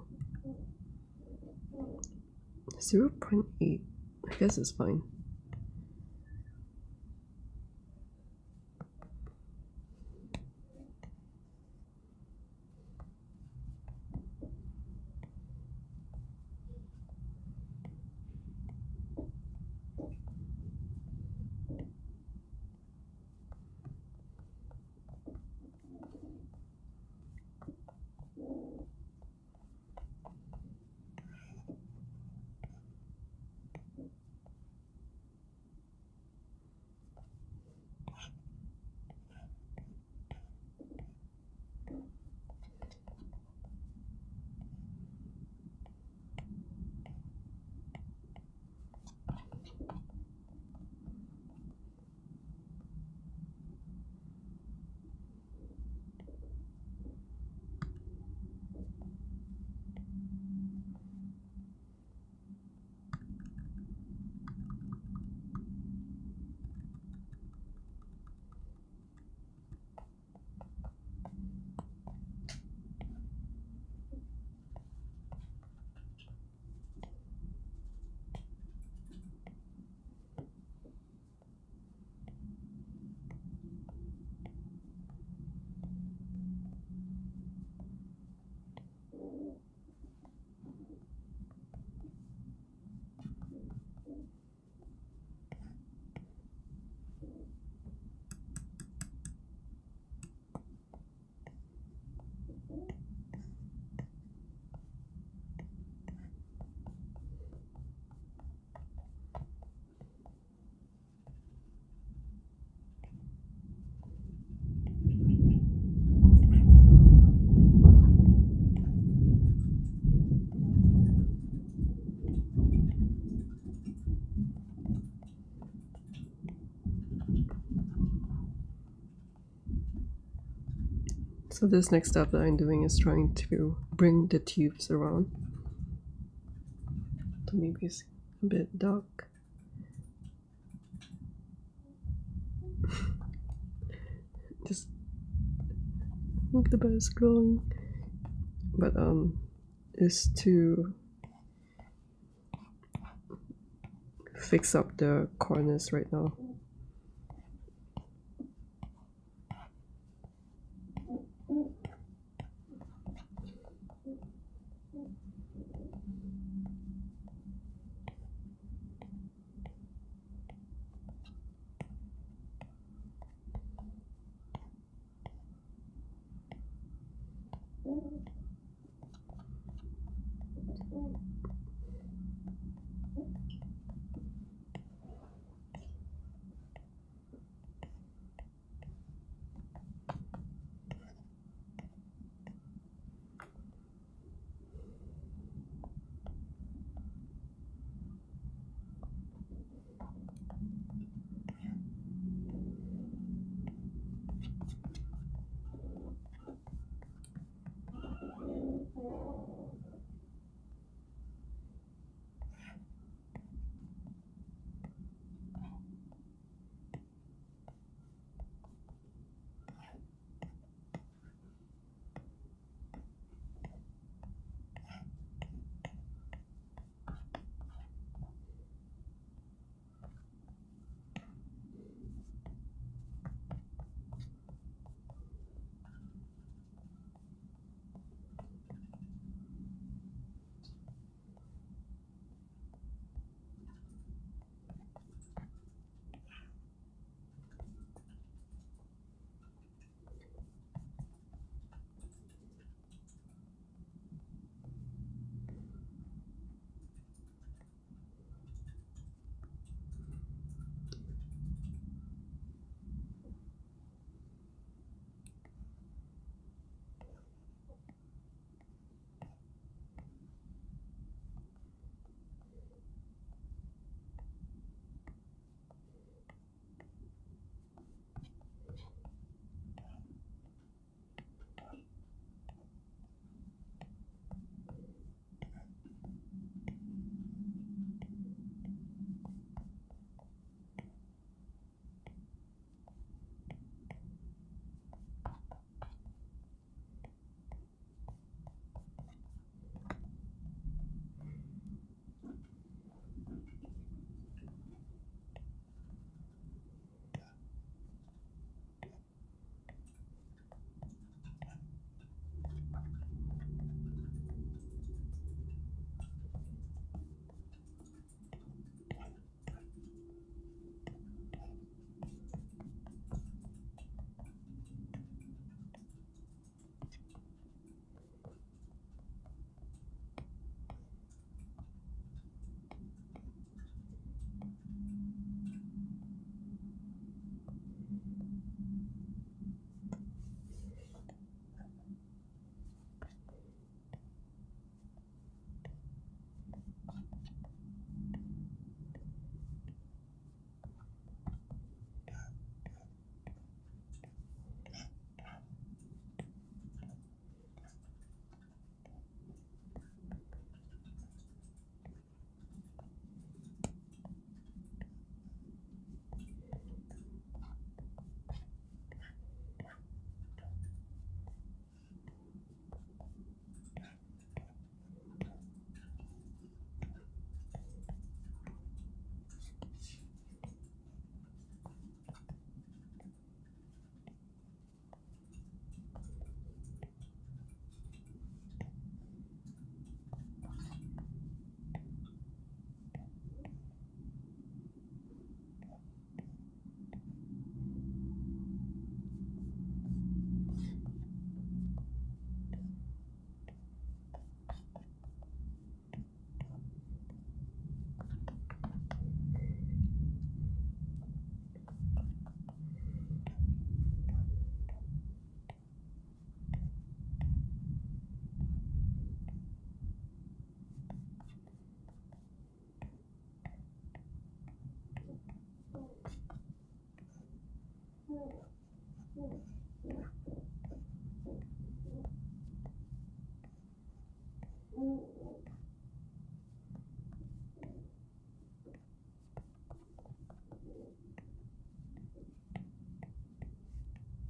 0.8. I guess it's fine. So this next step that I'm doing is trying to bring the tubes around to maybe it's a bit dark. Just think the bed is glowing, but is to fix up the corners right now.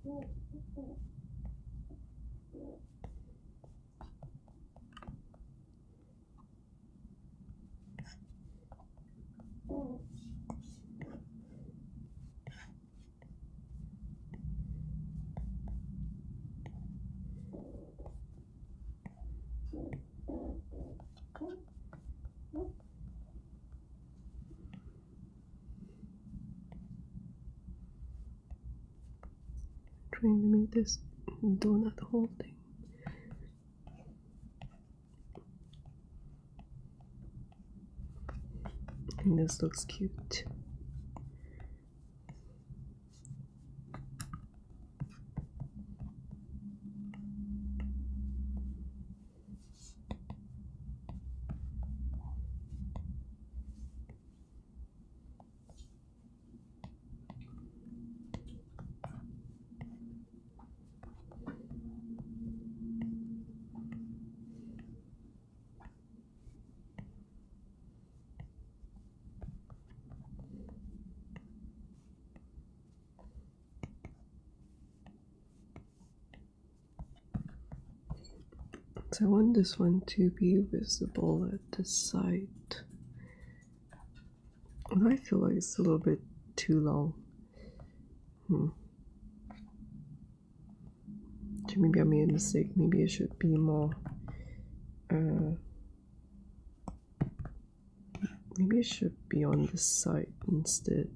Trying to make this donut hole thing. I think this looks cute. So I want this one to be visible at the side. And I feel like it's a little bit too long. So maybe I made a mistake. Maybe it should be more. Maybe it should be on this side instead.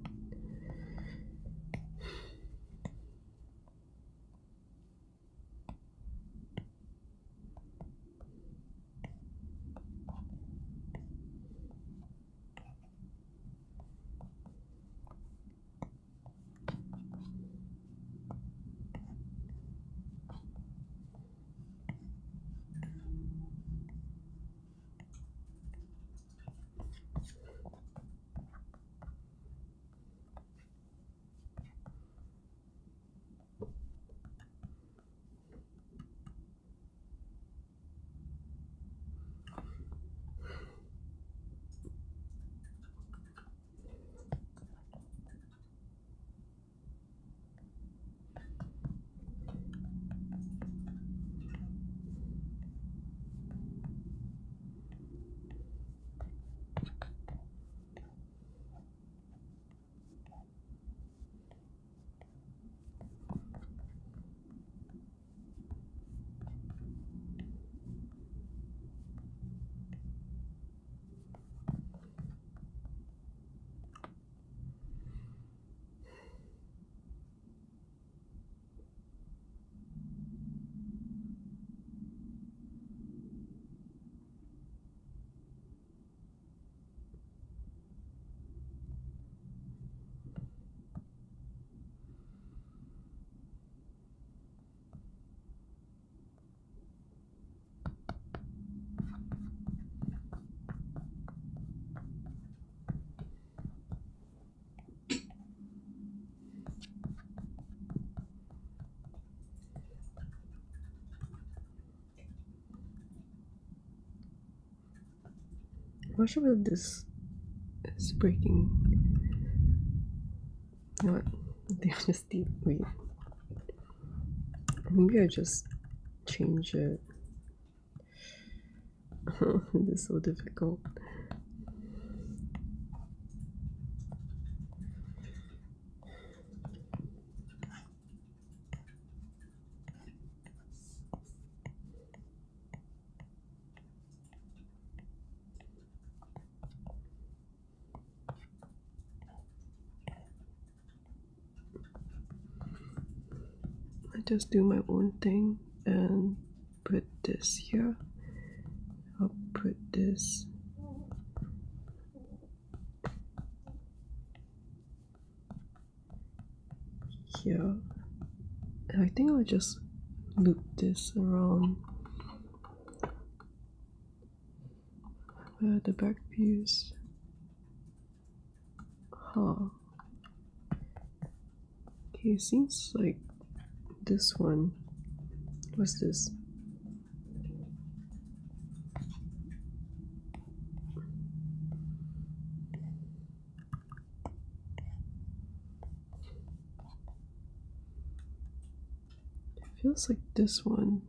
I'm not sure whether this is breaking. You know what? I think I'll just wait. Maybe I just change it. This is so difficult. I just do my own thing and put this here. I'll put this here. And I think I'll just loop this around where the back views. Okay, seems like this one. What's this? feels like this one.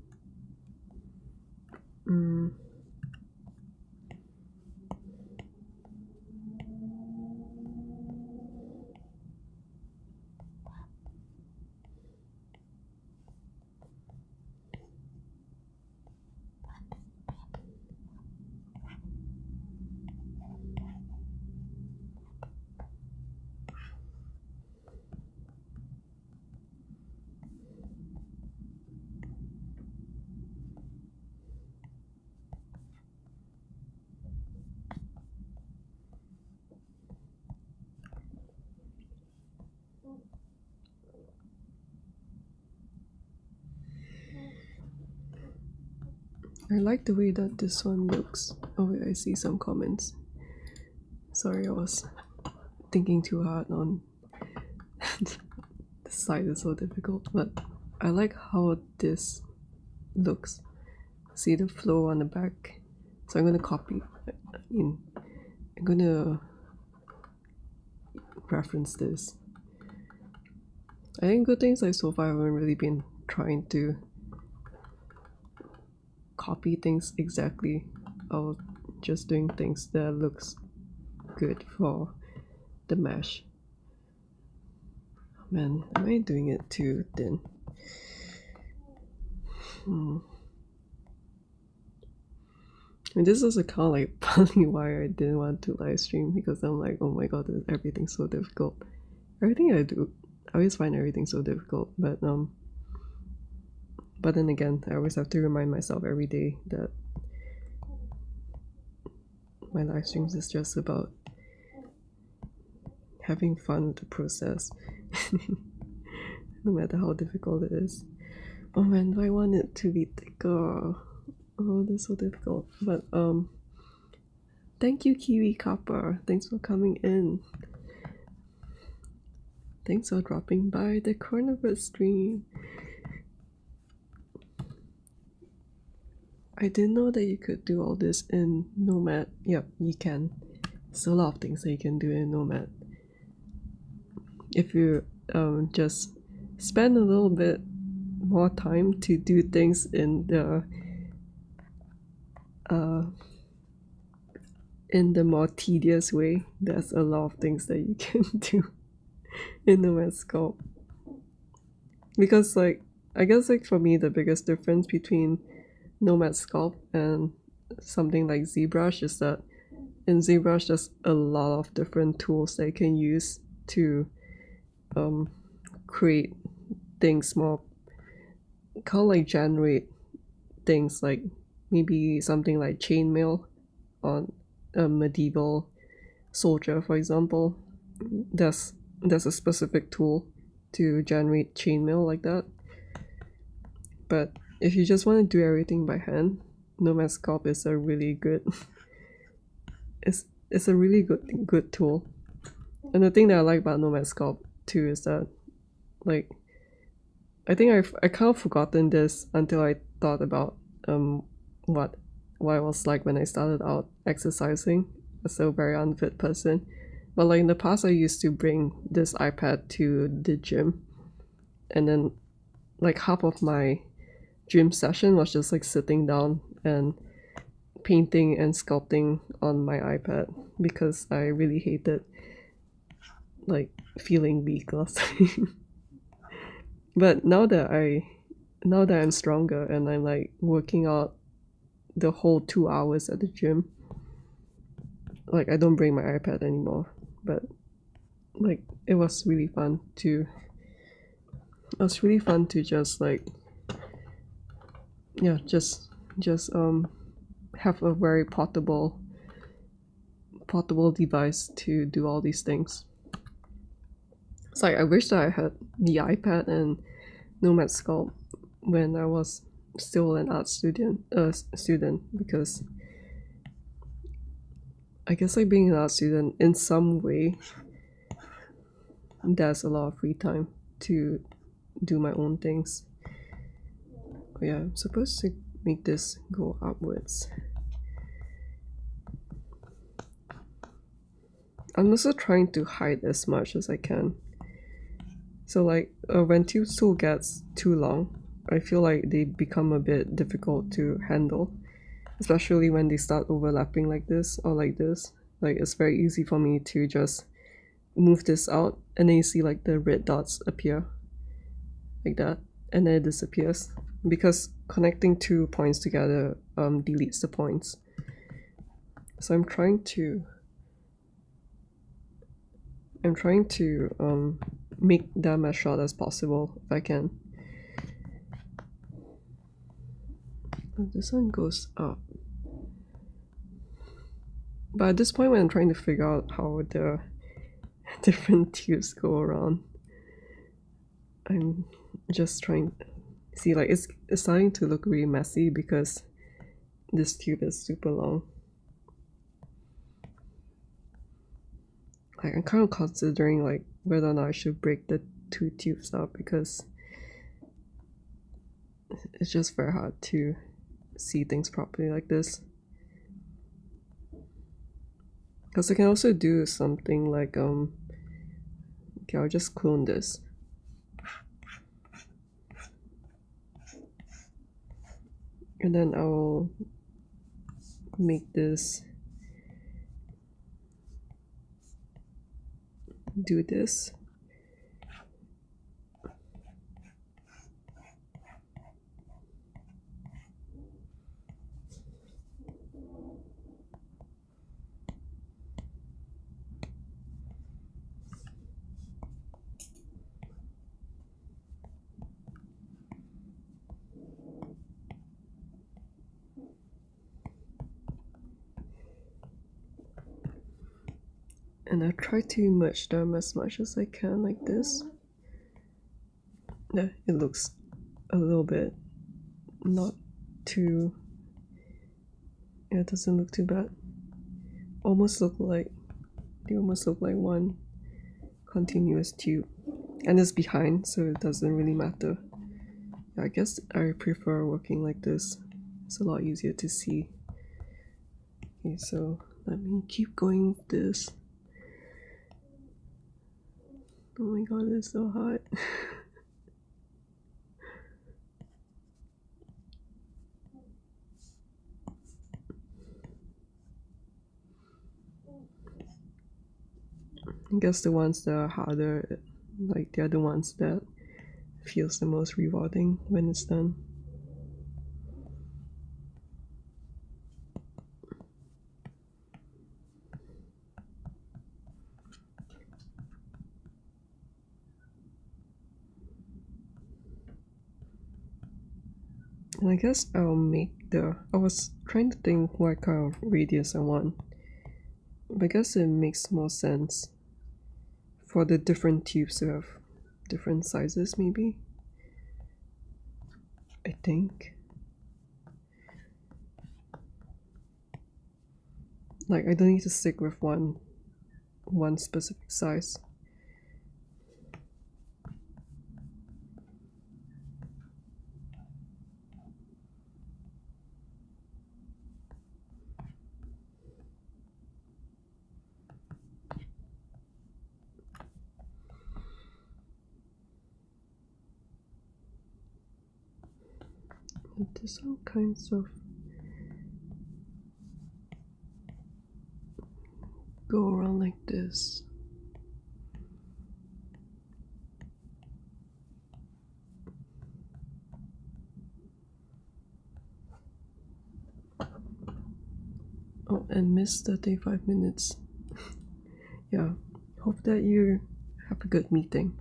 I like the way that this one looks. Oh wait, I see some comments. Sorry, I was thinking too hard on the side is so difficult, but I like how this looks. See the flow on the back. So I'm gonna copy. I'm gonna reference this. I think good things like so far I haven't really been trying to copy things exactly, or just doing things that looks good for the mesh. Oh man, am I doing it too thin? And this is kind of like partly why I didn't want to live stream, because I'm like, oh my god, everything's so difficult. Everything I do, I always find everything so difficult, but then again, I always have to remind myself every day that my live streams is just about having fun with the process, no matter how difficult it is. Oh man, do I want it to be thicker? Oh, this is so difficult. But thank you, Kiwi Copper. Thanks for coming in. Thanks for dropping by the Cornerverse stream. I didn't know that you could do all this in Nomad. Yep, you can. There's a lot of things that you can do in Nomad. If you just spend a little bit more time to do things in the more tedious way, there's a lot of things that you can do in Nomad Sculpt. Because like, I guess like for me the biggest difference between Nomad Sculpt and something like ZBrush is that in ZBrush there's a lot of different tools that you can use to create things more, kind of like generate things, like maybe something like chainmail on a medieval soldier, for example. There's a specific tool to generate chainmail like that. But if you just want to do everything by hand, Nomad Sculpt is a really good it's a really good tool. And the thing that I like about Nomad Sculpt too is that, like, I think I kind of forgotten this until I thought about what I was like when I started out exercising as a very unfit person. But like in the past, I used to bring this iPad to the gym, and then like half of my gym session was just like sitting down and painting and sculpting on my iPad, because I really hated like feeling weak last time. But now that I'm stronger and I'm like working out the whole 2 hours at the gym, like I don't bring my iPad anymore. But like it was really fun to just like, yeah, just have a very portable device to do all these things. It's like I wish that I had the iPad and Nomad Sculpt when I was still an art student, because I guess like being an art student in some way, there's a lot of free time to do my own things. Oh yeah, I'm supposed to make this go upwards. I'm also trying to hide as much as I can. So like when tool gets too long, I feel like they become a bit difficult to handle, especially when they start overlapping like this or like this. Like it's very easy for me to just move this out and then you see like the red dots appear like that and then it disappears because connecting 2 points together deletes the points. So I'm trying to make them as short as possible if I can. This one goes up. But at this point when I'm trying to figure out how the different tubes go around, I'm just trying to see, like it's starting to look really messy because this tube is super long. Like I'm kind of considering like whether or not I should break the 2 tubes up because it's just very hard to see things properly like this. Because I can also do something like okay, I'll just clone this. And then I'll make this do this. And I try to merge them as much as I can like this. Yeah, it looks a little bit not too, yeah, it doesn't look too bad. They almost look like one continuous tube. And it's behind, so it doesn't really matter. Yeah, I guess I prefer working like this. It's a lot easier to see. Okay, so let me keep going with this. Oh my god, it's so hot. I guess the ones that are harder, like they're the ones that feels the most rewarding when it's done. And I guess I'll make I was trying to think what kind of radius I want. But I guess it makes more sense for the different tubes to have different sizes, maybe. I think. Like I don't need to stick with one specific size. There's all kinds of go around like this. Oh, and missed 35 minutes. Yeah, hope that you have a good meeting.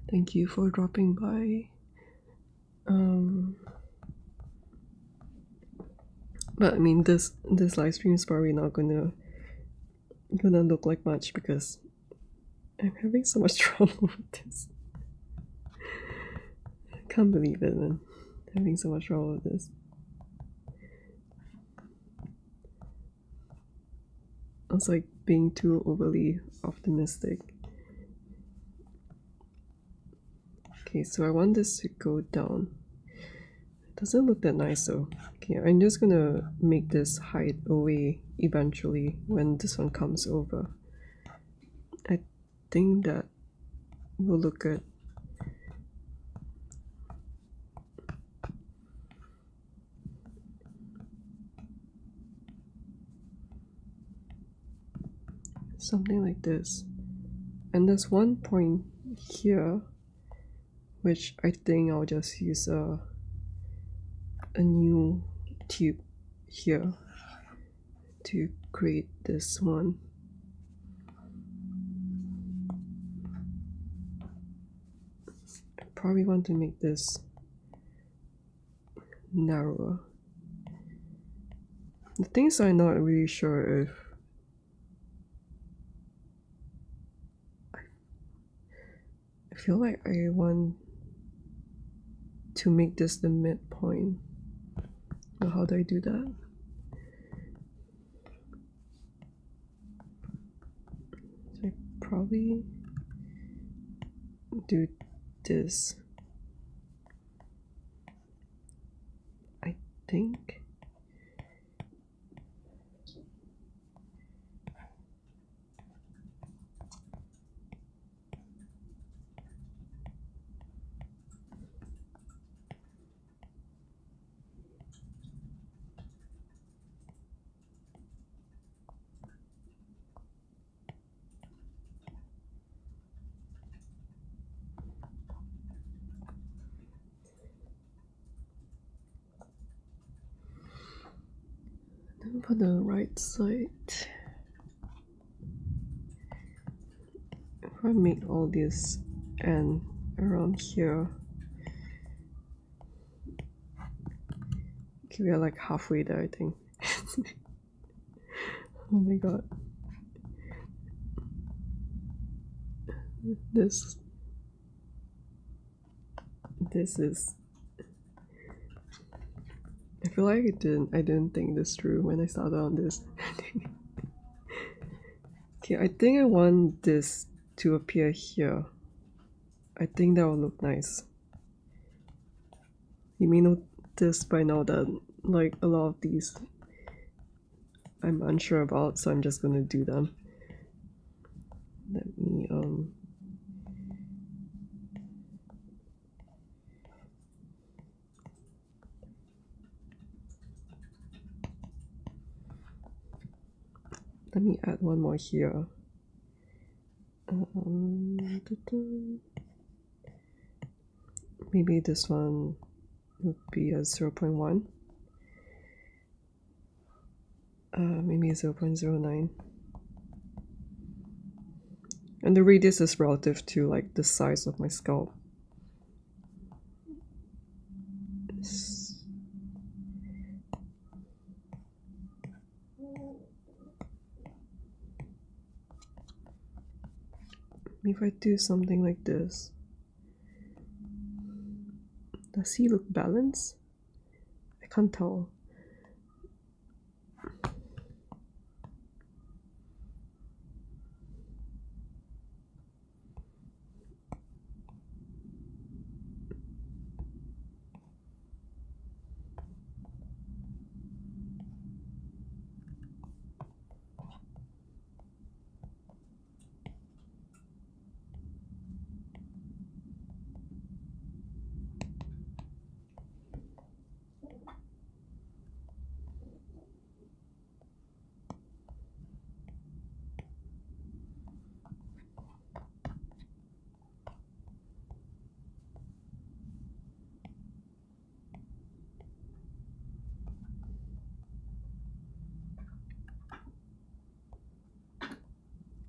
Thank you for dropping by. But I mean, this live stream is probably not gonna look like much because I'm having so much trouble with this. I can't believe it, man. Having so much trouble with this. I was like being too overly optimistic. Okay, so I want this to go down. It doesn't look that nice though. Okay, I'm just gonna make this hide away eventually when this one comes over. I think that will look good. something like this. And there's one point here which I think I'll just use a new tube here to create this one. I probably want to make this narrower. The things I'm not really sure if I feel like I want to make this the midpoint. Now, how do I do that? So I probably do this. I think. Then for the right side, if I make all this and around here, okay, we are like halfway there, I think. Oh my god. This is, I feel like I didn't think this through when I started on this. Okay, I think I want this to appear here. I think that will look nice. You may notice by now that like a lot of these I'm unsure about, so I'm just gonna do them. Let me let me add one more here. Maybe this one would be a 0.1. Maybe 0.09. And the radius is relative to like the size of my sculpt. If I do something like this, does he look balanced? I can't tell.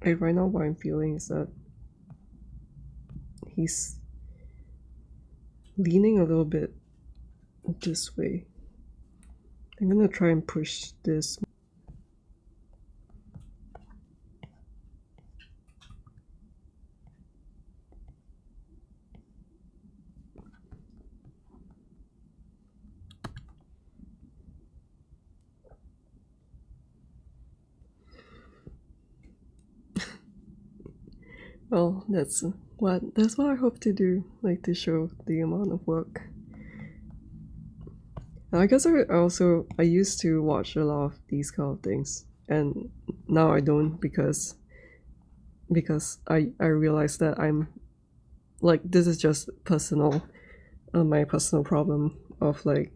Right now what I'm feeling is that he's leaning a little bit this way. I'm gonna try and push this. Well, that's what I hope to do, like to show the amount of work. Now, I guess I used to watch a lot of these kind of things, and now I don't because I realized that I'm like, this is just personal, my personal problem of like,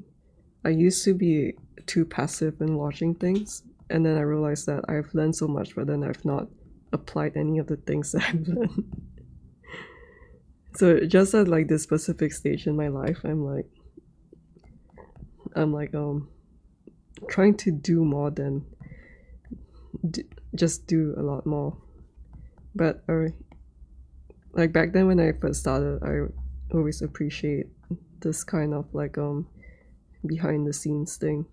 I used to be too passive in watching things, and then I realized that I've learned so much, but then I've not applied any of the things that I've learned. So just at like this specific stage in my life, I'm like trying to do more than just do a lot more. But like back then when I first started, I always appreciate this kind of like behind the scenes thing,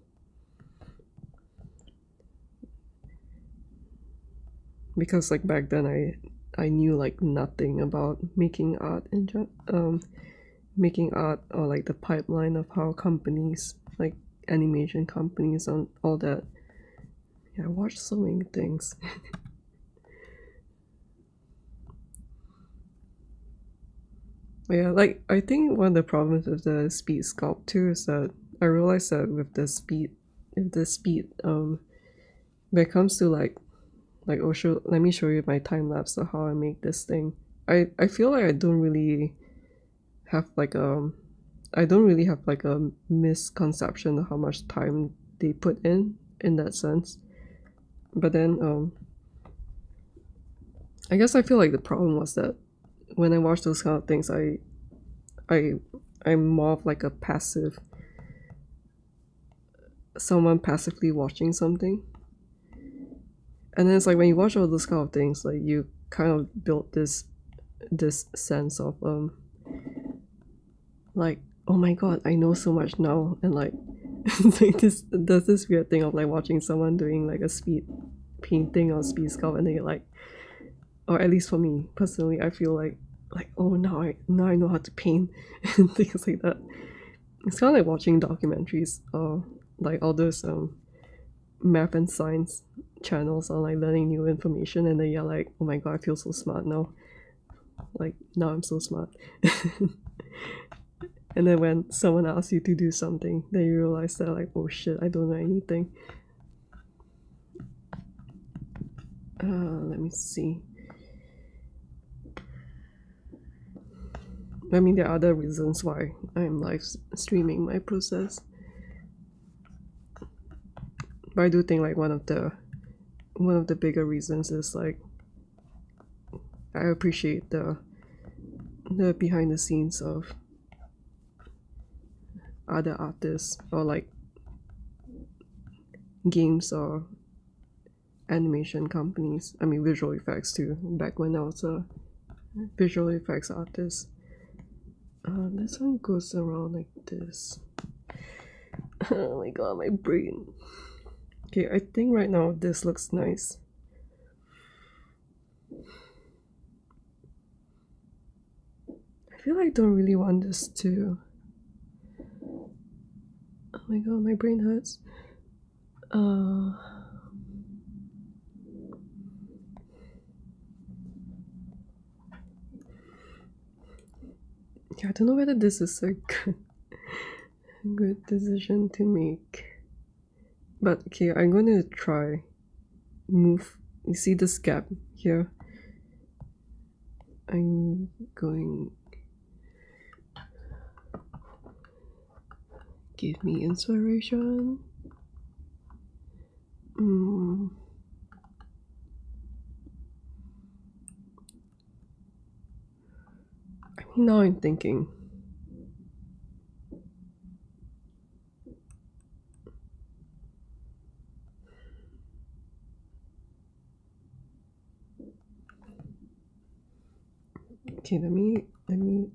because like back then I knew like nothing about making art making art, or like the pipeline of how companies, like animation companies and all that. Yeah, I watched so many things. Yeah, like I think one of the problems with the speed sculpt too is that I realized that with the speed, when it comes to like oh, let me show you my time lapse of how I make this thing. I feel like I don't really have like a misconception of how much time they put in that sense. But then I guess I feel like the problem was that when I watch those kind of things, I'm more of like a passive, someone passively watching something. And then it's like when you watch all those kind of things, like you kind of build this sense of like, oh my god, I know so much now. And like like there's this weird thing of like watching someone doing like a speed painting or speed sculpt, and then you're like, or at least for me personally, I feel like oh, now I know how to paint and things like that. It's kind of like watching documentaries or like all those math and science channels on like learning new information, and then you're like, oh my god, I feel so smart now. Like now I'm so smart. And then when someone asks you to do something, then you realize that like, oh shit, I don't know anything. Let me see. I mean, there are other reasons why I'm live streaming my process, but I do think like one of the bigger reasons is like I appreciate the behind the scenes of other artists, or like games or animation companies. I mean, visual effects too, back when I was a visual effects artist. This one goes around like this. Oh my god, my brain. Okay, I think right now this looks nice. I feel like I don't really want this to... Oh my god, my brain hurts. Yeah, I don't know whether this is a good decision to make. But okay, I'm going to try move. You see this gap here? I'm going... Give me inspiration. I mean, now I'm thinking. Okay, let me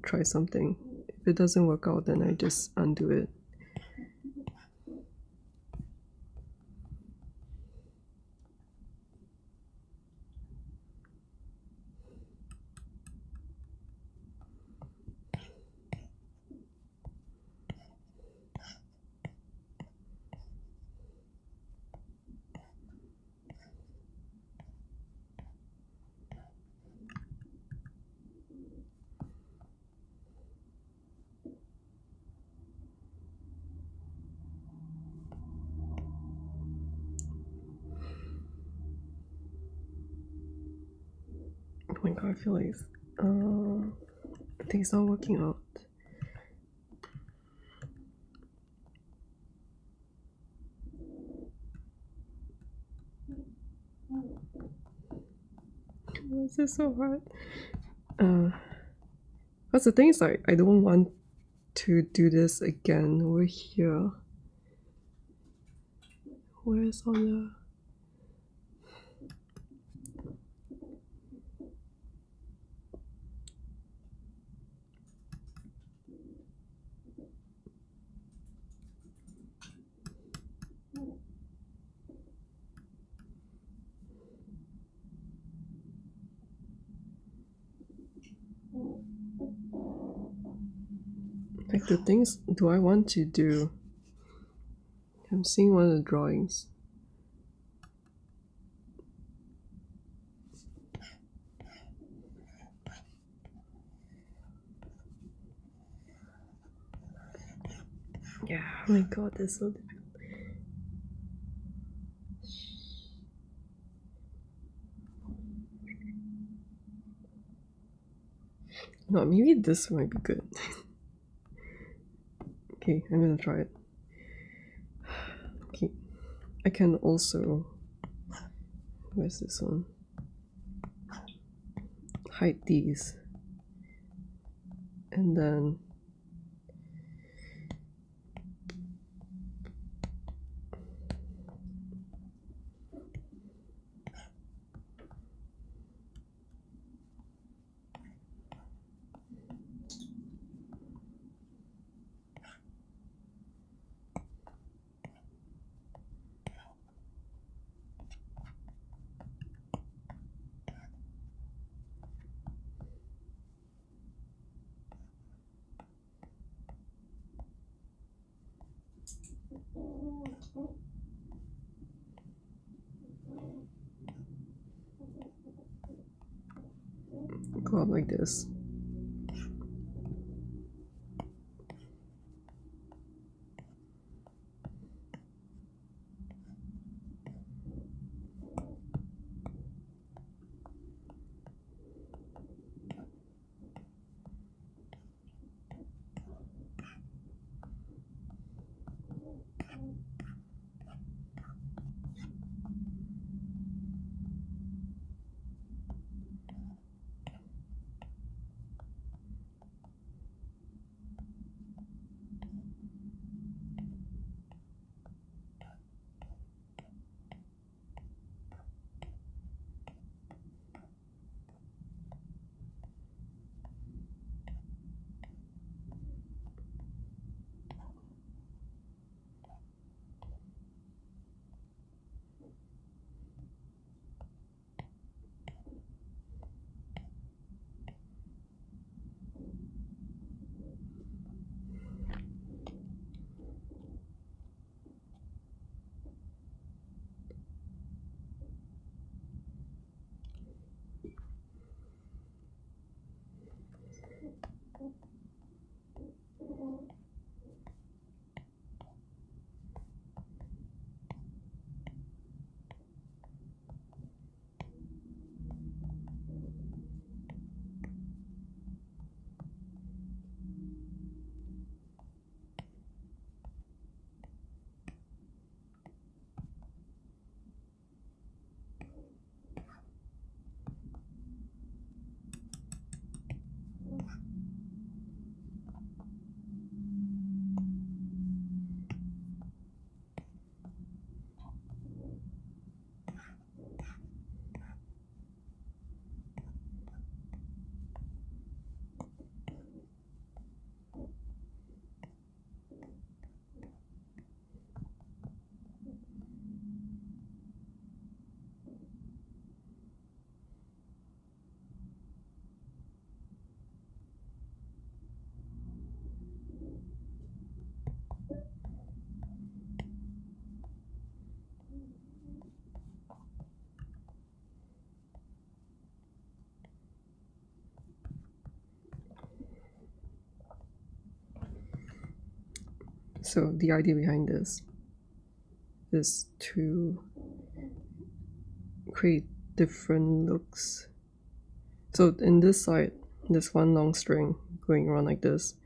try something. If it doesn't work out, then I just undo it. Oh my god, I feel like things not working out. This is so hard. But the thing is, like, I don't want to do this again over here. Where is all the... Like, the things do I want to do? I'm seeing one of the drawings. Yeah, oh my god, this is so difficult. No, maybe this might be good. Okay, I'm gonna try it. Okay, I can also... Where's this one? Hide these. And then... go up like this. So the idea behind this is to create different looks. So in this side, there's one long string going around like this.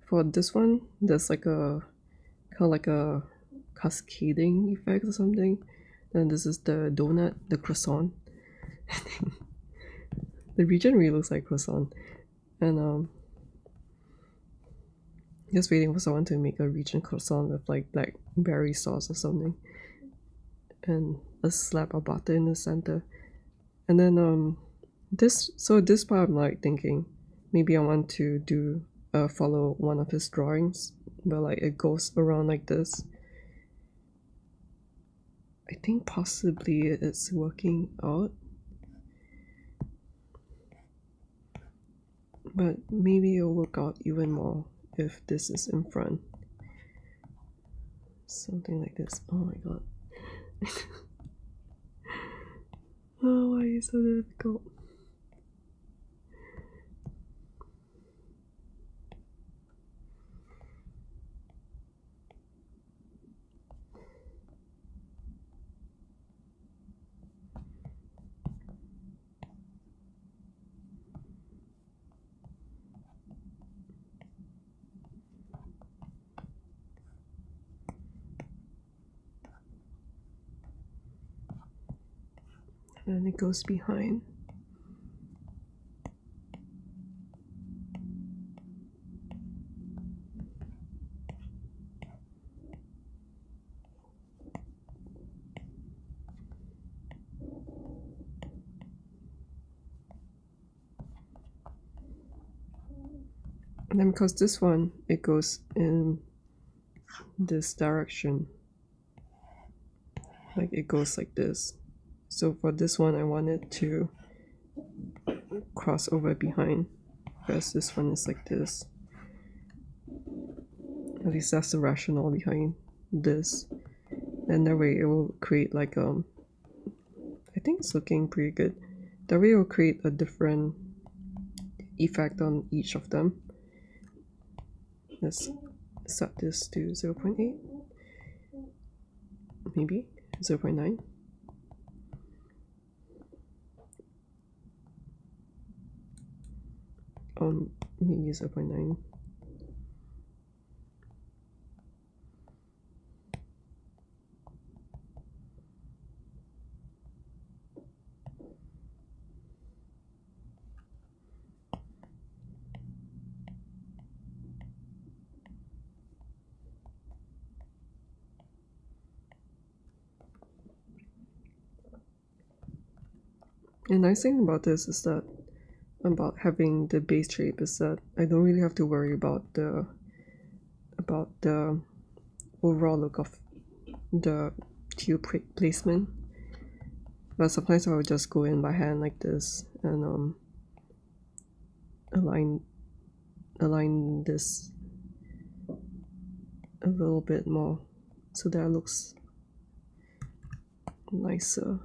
For this one, there's like a kind of like a cascading effect or something. Then this is the donut, the croissant. The Regent really looks like croissant. And just waiting for someone to make a Regent croissant with like blackberry sauce or something. And a slab of butter in the center. And then this part I'm like thinking maybe I want to do follow one of his drawings, but like it goes around like this. I think possibly it's working out, but maybe it'll work out even more if this is in front. Something like this. Oh my god. Oh, why is it so difficult? And it goes behind. And then because this one, it goes in this direction. Like it goes like this. So for this one, I want it to cross over behind, whereas this one is like this. At least that's the rationale behind this. And that way it will create like I think it's looking pretty good. That way it will create a different effect on each of them. Let's set this to 0.8, maybe 0.9. Maybe 0.9. The nice thing about this is that about having the base shape is that I don't really have to worry about the overall look of the tube placement. But sometimes I would just go in by hand like this and align this a little bit more so that it looks nicer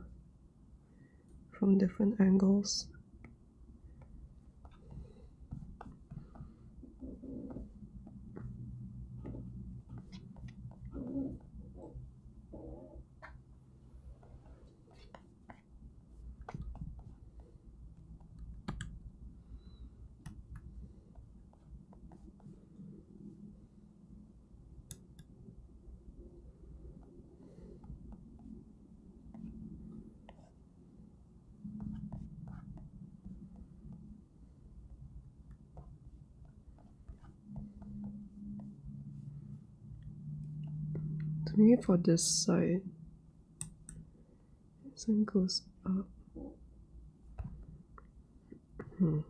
from different angles. So maybe for this side, this one goes up. I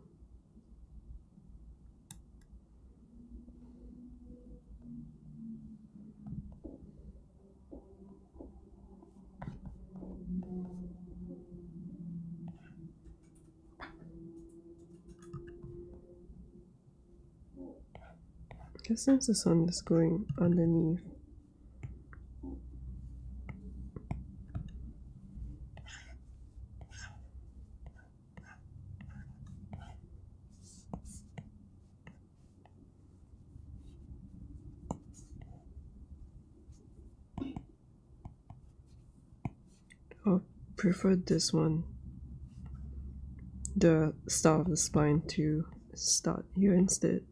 guess since the sun is going underneath, I'll prefer this one, the start of the spine, to start here instead.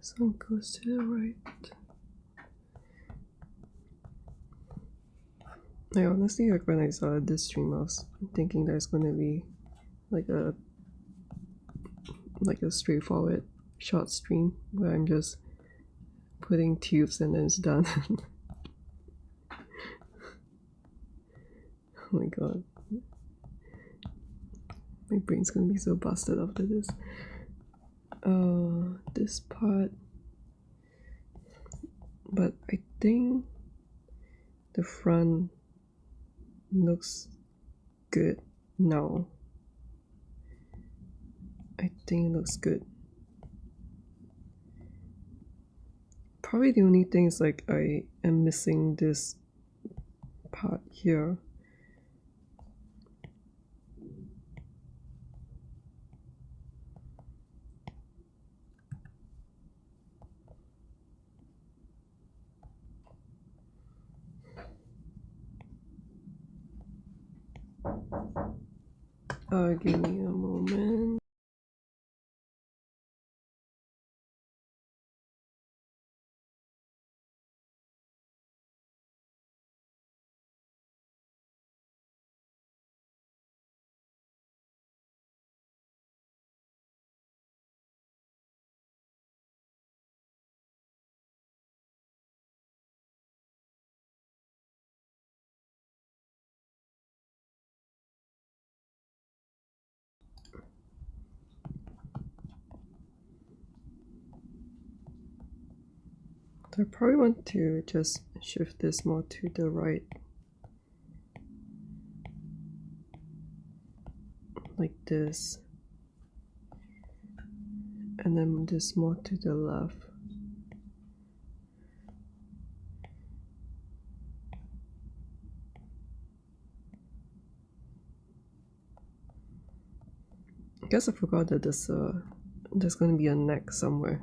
This one goes to the right. I honestly, like when I saw this stream, I was thinking there's gonna be like a straightforward short stream where I'm just putting tubes and then it's done. Oh my god, my brain's gonna be so busted after this. This part, but I think the front looks good now. I think it looks good. Probably the only thing is like I am missing this part here. Give me a moment. I probably want to just shift this more to the right, like this, and then this more to the left. I guess I forgot that there's gonna be a neck somewhere.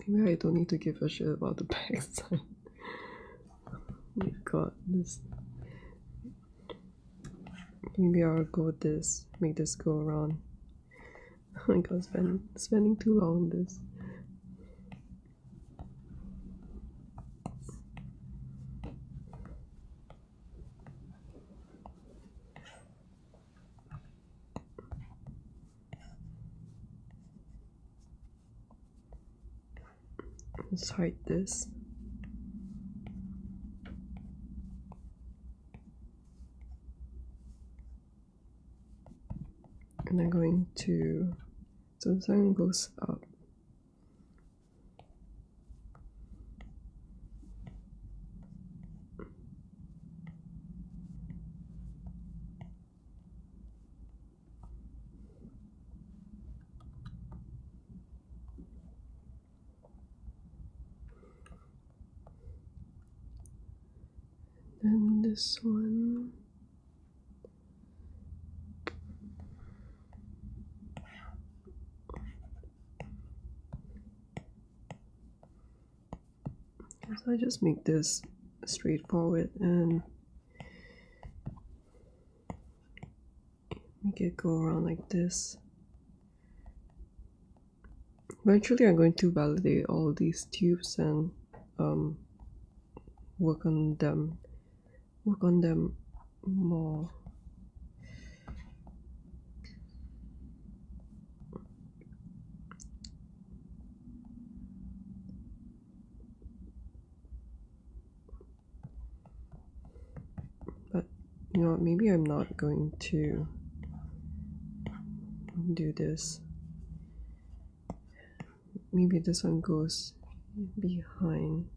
Maybe I don't need to give a shit about the backside. Oh my god, this. Maybe I'll go with this, make this go around. Oh my god, spending too long on this. Let's hide this. And I'm going to, so this one goes up. And this one. So I just make this straightforward and make it go around like this. Eventually I'm going to validate all these tubes and work on them more. But you know what, maybe I'm not going to do this. Maybe this one goes behind.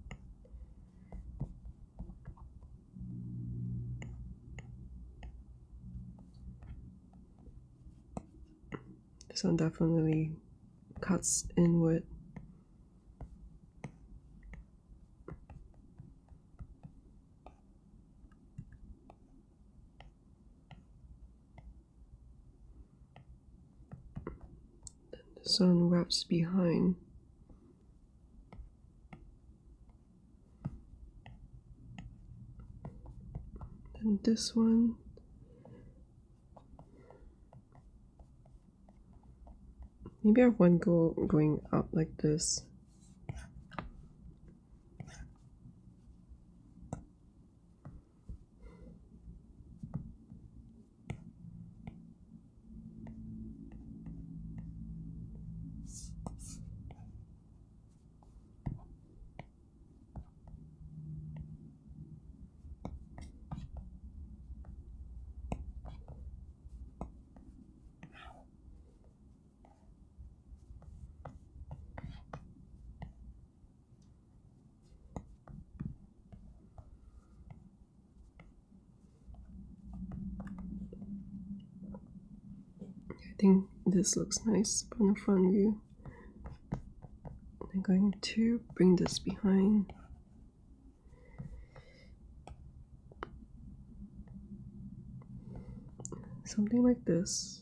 This one definitely cuts inward. Then this one wraps behind. And this one. Maybe I have one going up like this. I think this looks nice from the front view. I'm going to bring this behind. Something like this.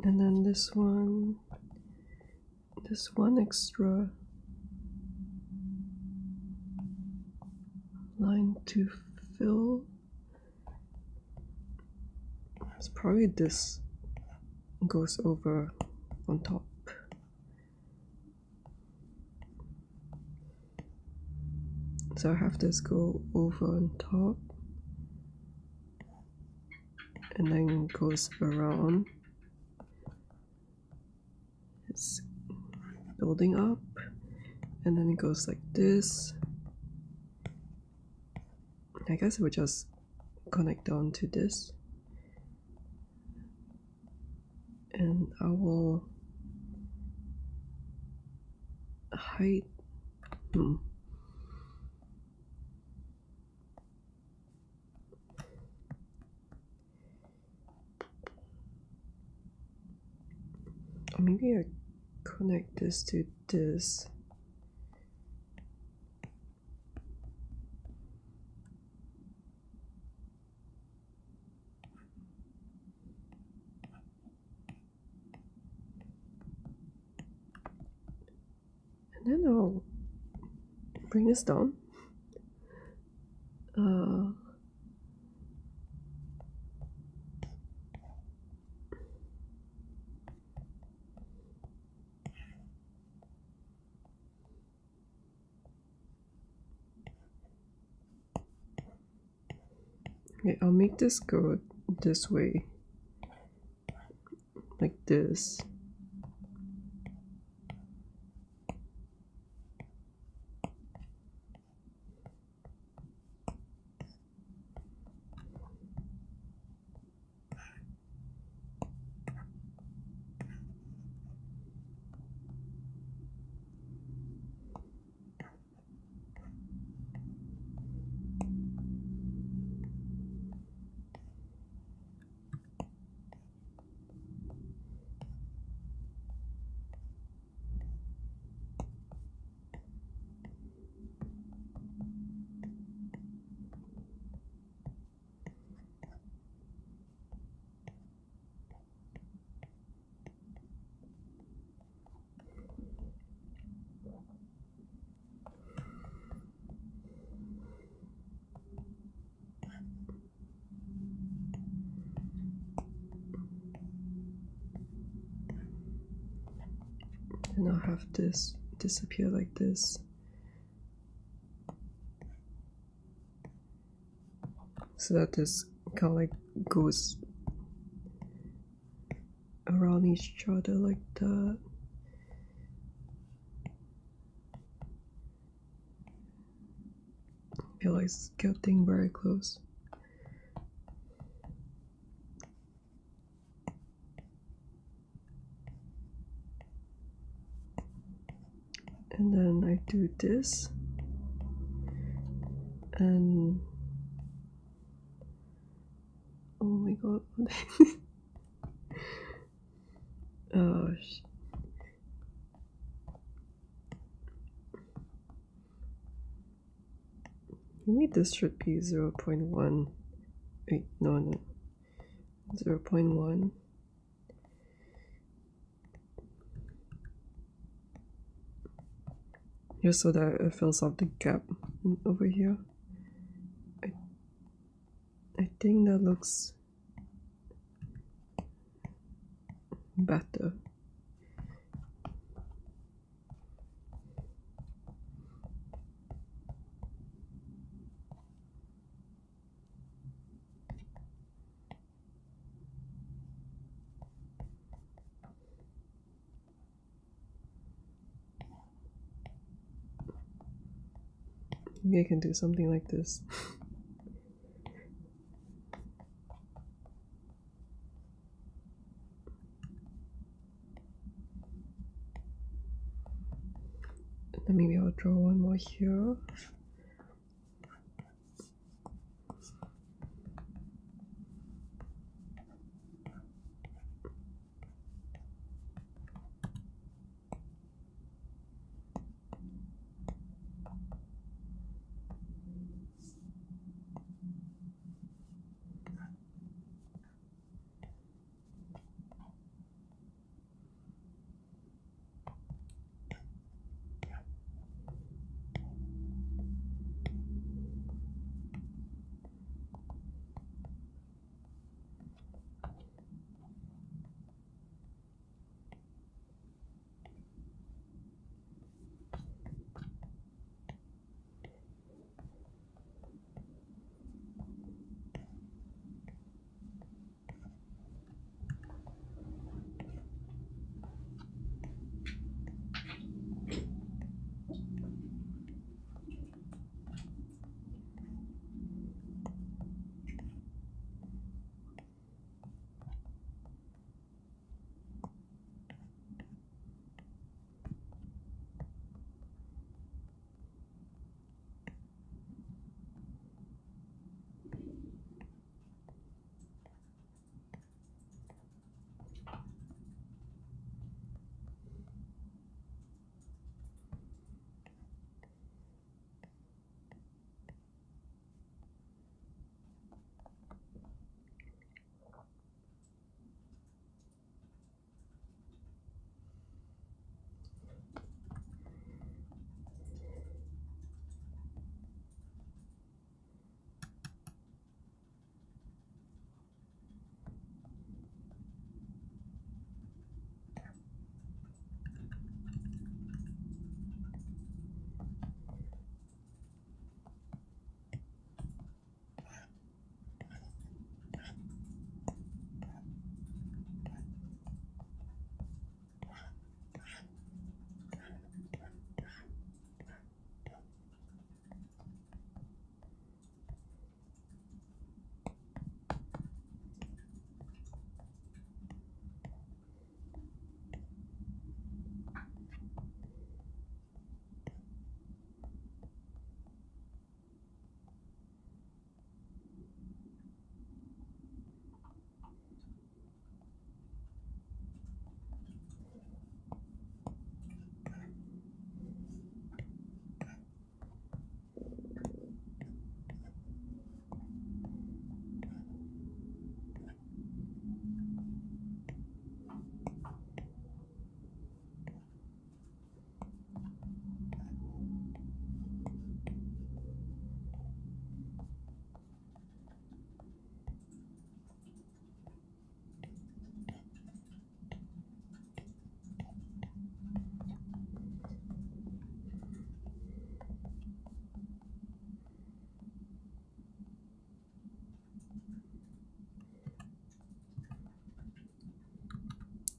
And then this one extra line to fill. It's probably this goes over on top. So I have this go over on top and then goes around. It's building up and then it goes like this. I guess it would just connect down to this. And I will hide. Or maybe I connect this to this. And then I'll bring this down. Okay, I'll make this go this way, like this. And I'll have this disappear like this. So that this kind of like goes around each other like that. I feel like it's getting very close. And then I do this, And oh my god. Oh, maybe this should be 0.1. Wait, no. 0.1. Just so that it fills up the gap over here. I think that looks better. Maybe I can do something like this. And maybe I'll draw one more here.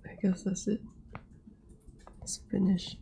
I guess that's it. It's finished.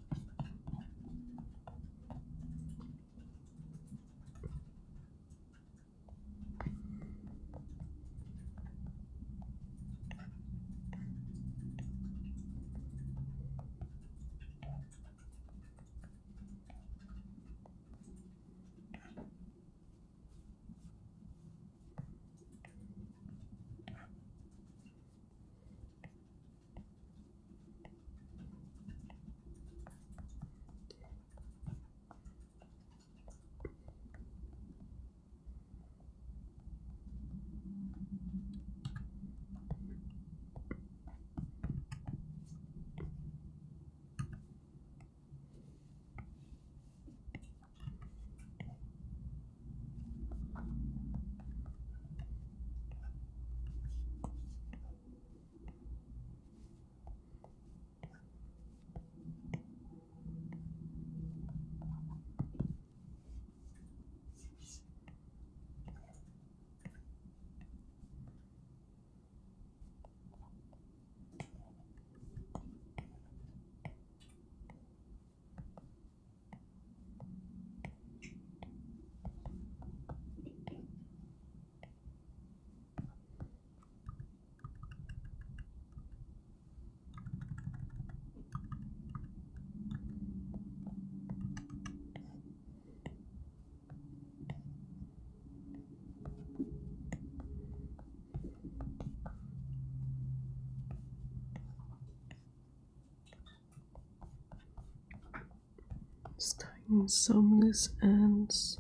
Just tying some loose ends.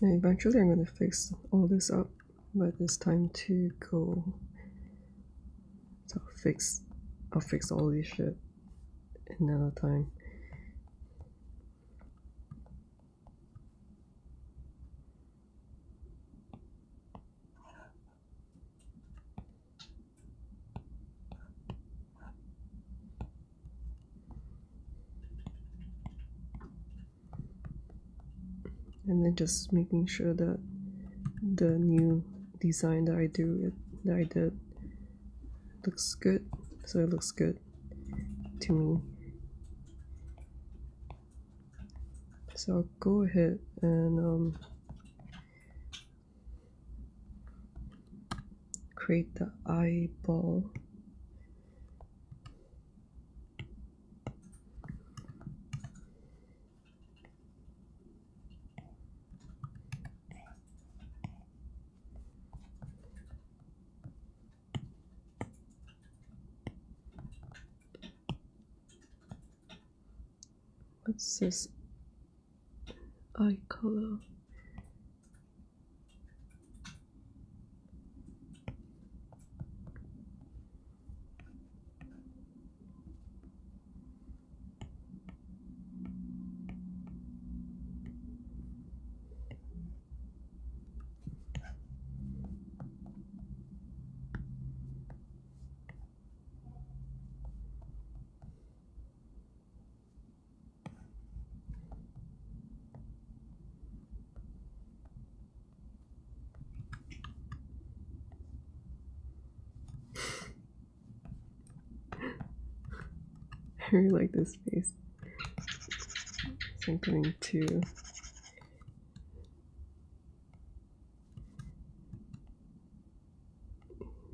And eventually I'm going to fix all this up, but it's time to go. So I'll fix all this shit in another time. And then just making sure that the new design that I did looks good. So it looks good to me. So I'll go ahead and create the eyeball. What's this eye color? I really like this face. So I'm going to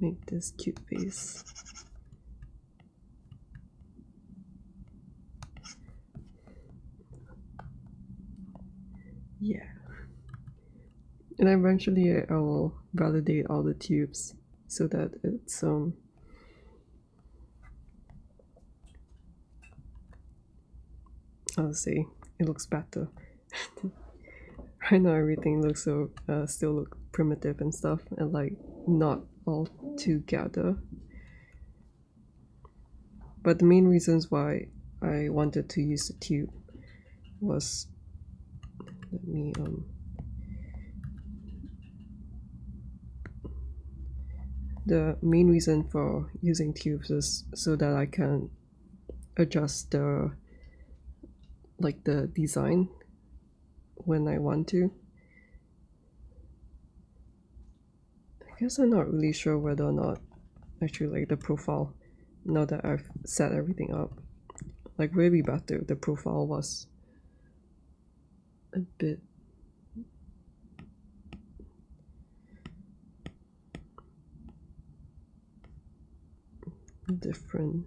make this cute face. Yeah. And eventually I will validate all the tubes so that it's I'll say it looks better. Right now everything looks so still look primitive and stuff, and like not all together. But the main reasons why I wanted to use the tube was, let me the main reason for using tubes is so that I can adjust the design when I want to. I guess I'm not really sure whether or not actually like the profile, now that I've set everything up, like really better, the profile was a bit different.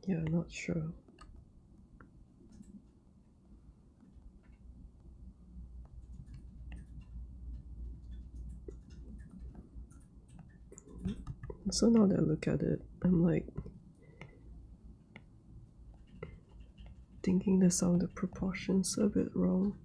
Yeah, not sure. So now that I look at it, I'm like thinking that some of the proportions are a bit wrong.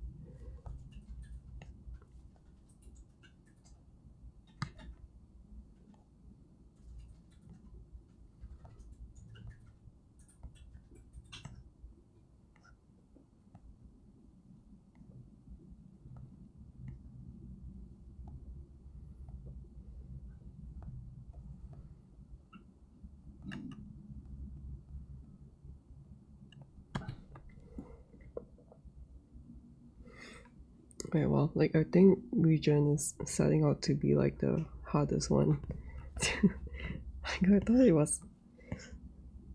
Yeah, well, like I think Regent is setting out to be like the hardest one. Like I thought it was.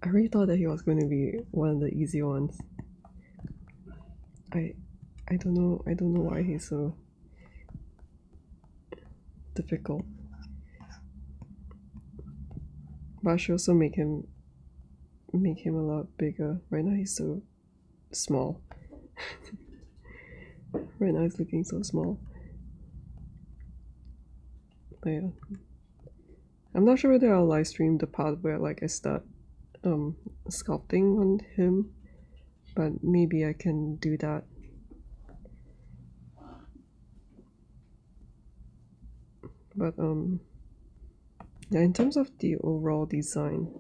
I really thought that he was going to be one of the easy ones. I don't know. I don't know why he's so difficult. But I should also make him a lot bigger. Right now he's so small. Right now he's looking so small. But yeah. I'm not sure whether I'll live stream the part where like I start sculpting on him, but maybe I can do that. But yeah, in terms of the overall design,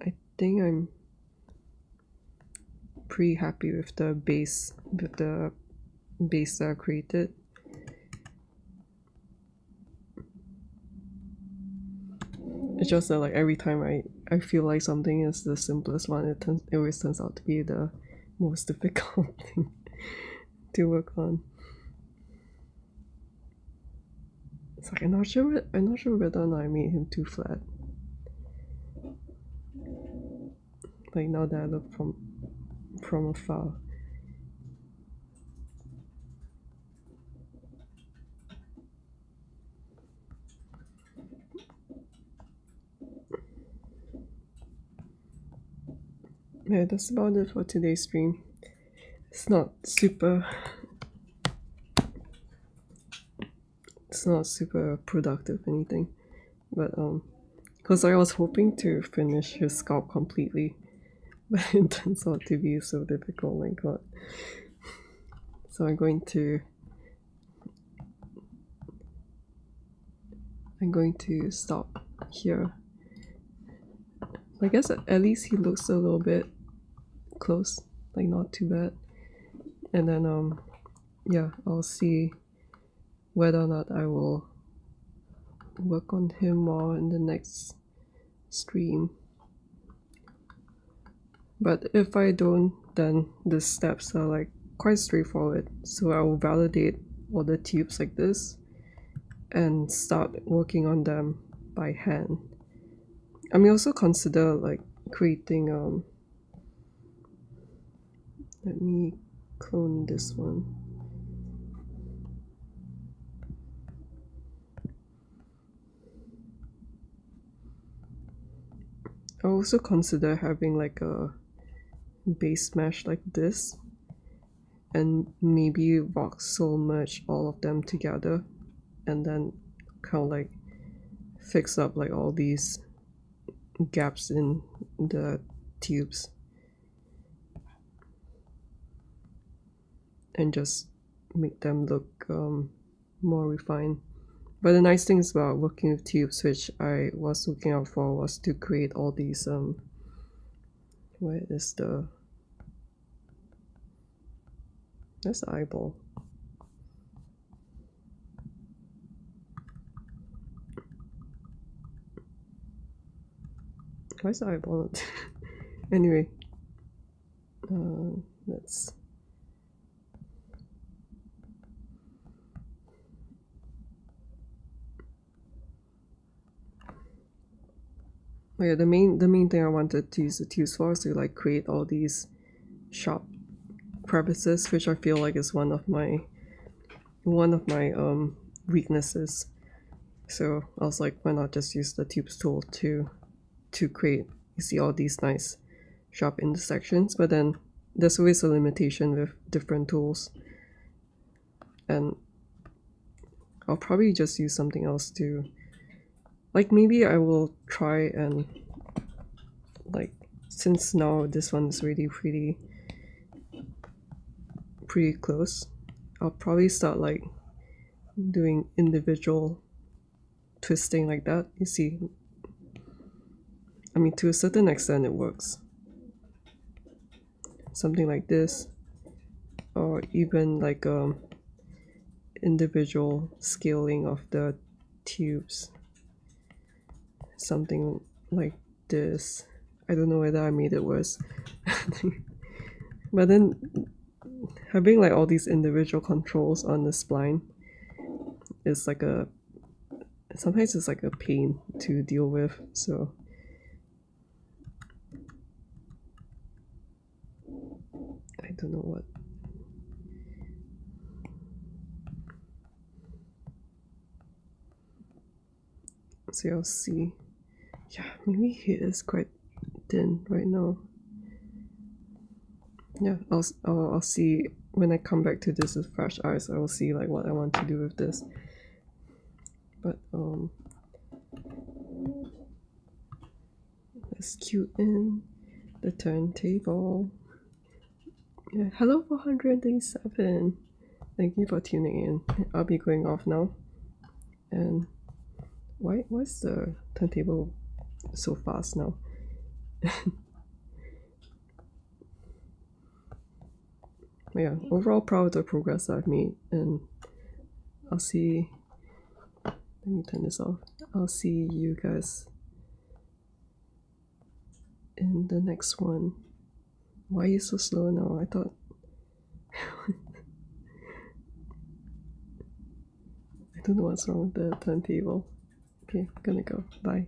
I think I'm pretty happy with the base that I created. It's just that like every time I feel like something is the simplest one, it always turns out to be the most difficult thing to work on. It's like I'm not sure whether or not I made him too flat. Like now that I look from afar. Yeah, that's about it for today's stream. It's not super productive anything, but because I was hoping to finish his sculpt completely, but it turns out to be so difficult. Oh my god. So I'm going to stop here. I guess at least he looks a little bit close, like not too bad. And then yeah, I'll see whether or not I will work on him more in the next stream. But if I don't, then the steps are like quite straightforward. So I will validate all the tubes like this and start working on them by hand. I may also consider like creating let me clone this one. I also consider having like a base mesh like this and maybe voxel merge all of them together and then kind of like fix up like all these gaps in the tubes and just make them look more refined. But the nice things about working with tubes, which I was looking out for, was to create all these where is that's the eyeball. Why's the eyeball? Anyway, let's. Oh yeah, the main thing I wanted to use the tubes for is to like create all these sharp crevices, which I feel like is one of my weaknesses. So I was like, why not just use the tubes tool to create, you see all these nice sharp intersections, but then there's always a limitation with different tools, and I'll probably just use something else to, like maybe I will try and like, since now this one's really pretty close, I'll probably start like doing individual twisting like that. You see, I mean, to a certain extent it works. Something like this, or even like individual scaling of the tubes. Something like this. I don't know whether I made it worse. But then having like all these individual controls on the spline is like sometimes it's like a pain to deal with, so I don't know what. So I'll see. Yeah, maybe here is quite thin right now. Yeah, I'll see when I come back to this with fresh eyes. I will see like what I want to do with this. But let's cue in the turntable. Yeah, hello 437. Thank you for tuning in. I'll be going off now. And why's the turntable so fast now? Yeah, overall proud of the progress I've made, and I'll see. Let me turn this off. I'll see you guys in the next one. Why are you so slow now? I thought. I don't know what's wrong with the turntable. Okay, I'm gonna go. Bye.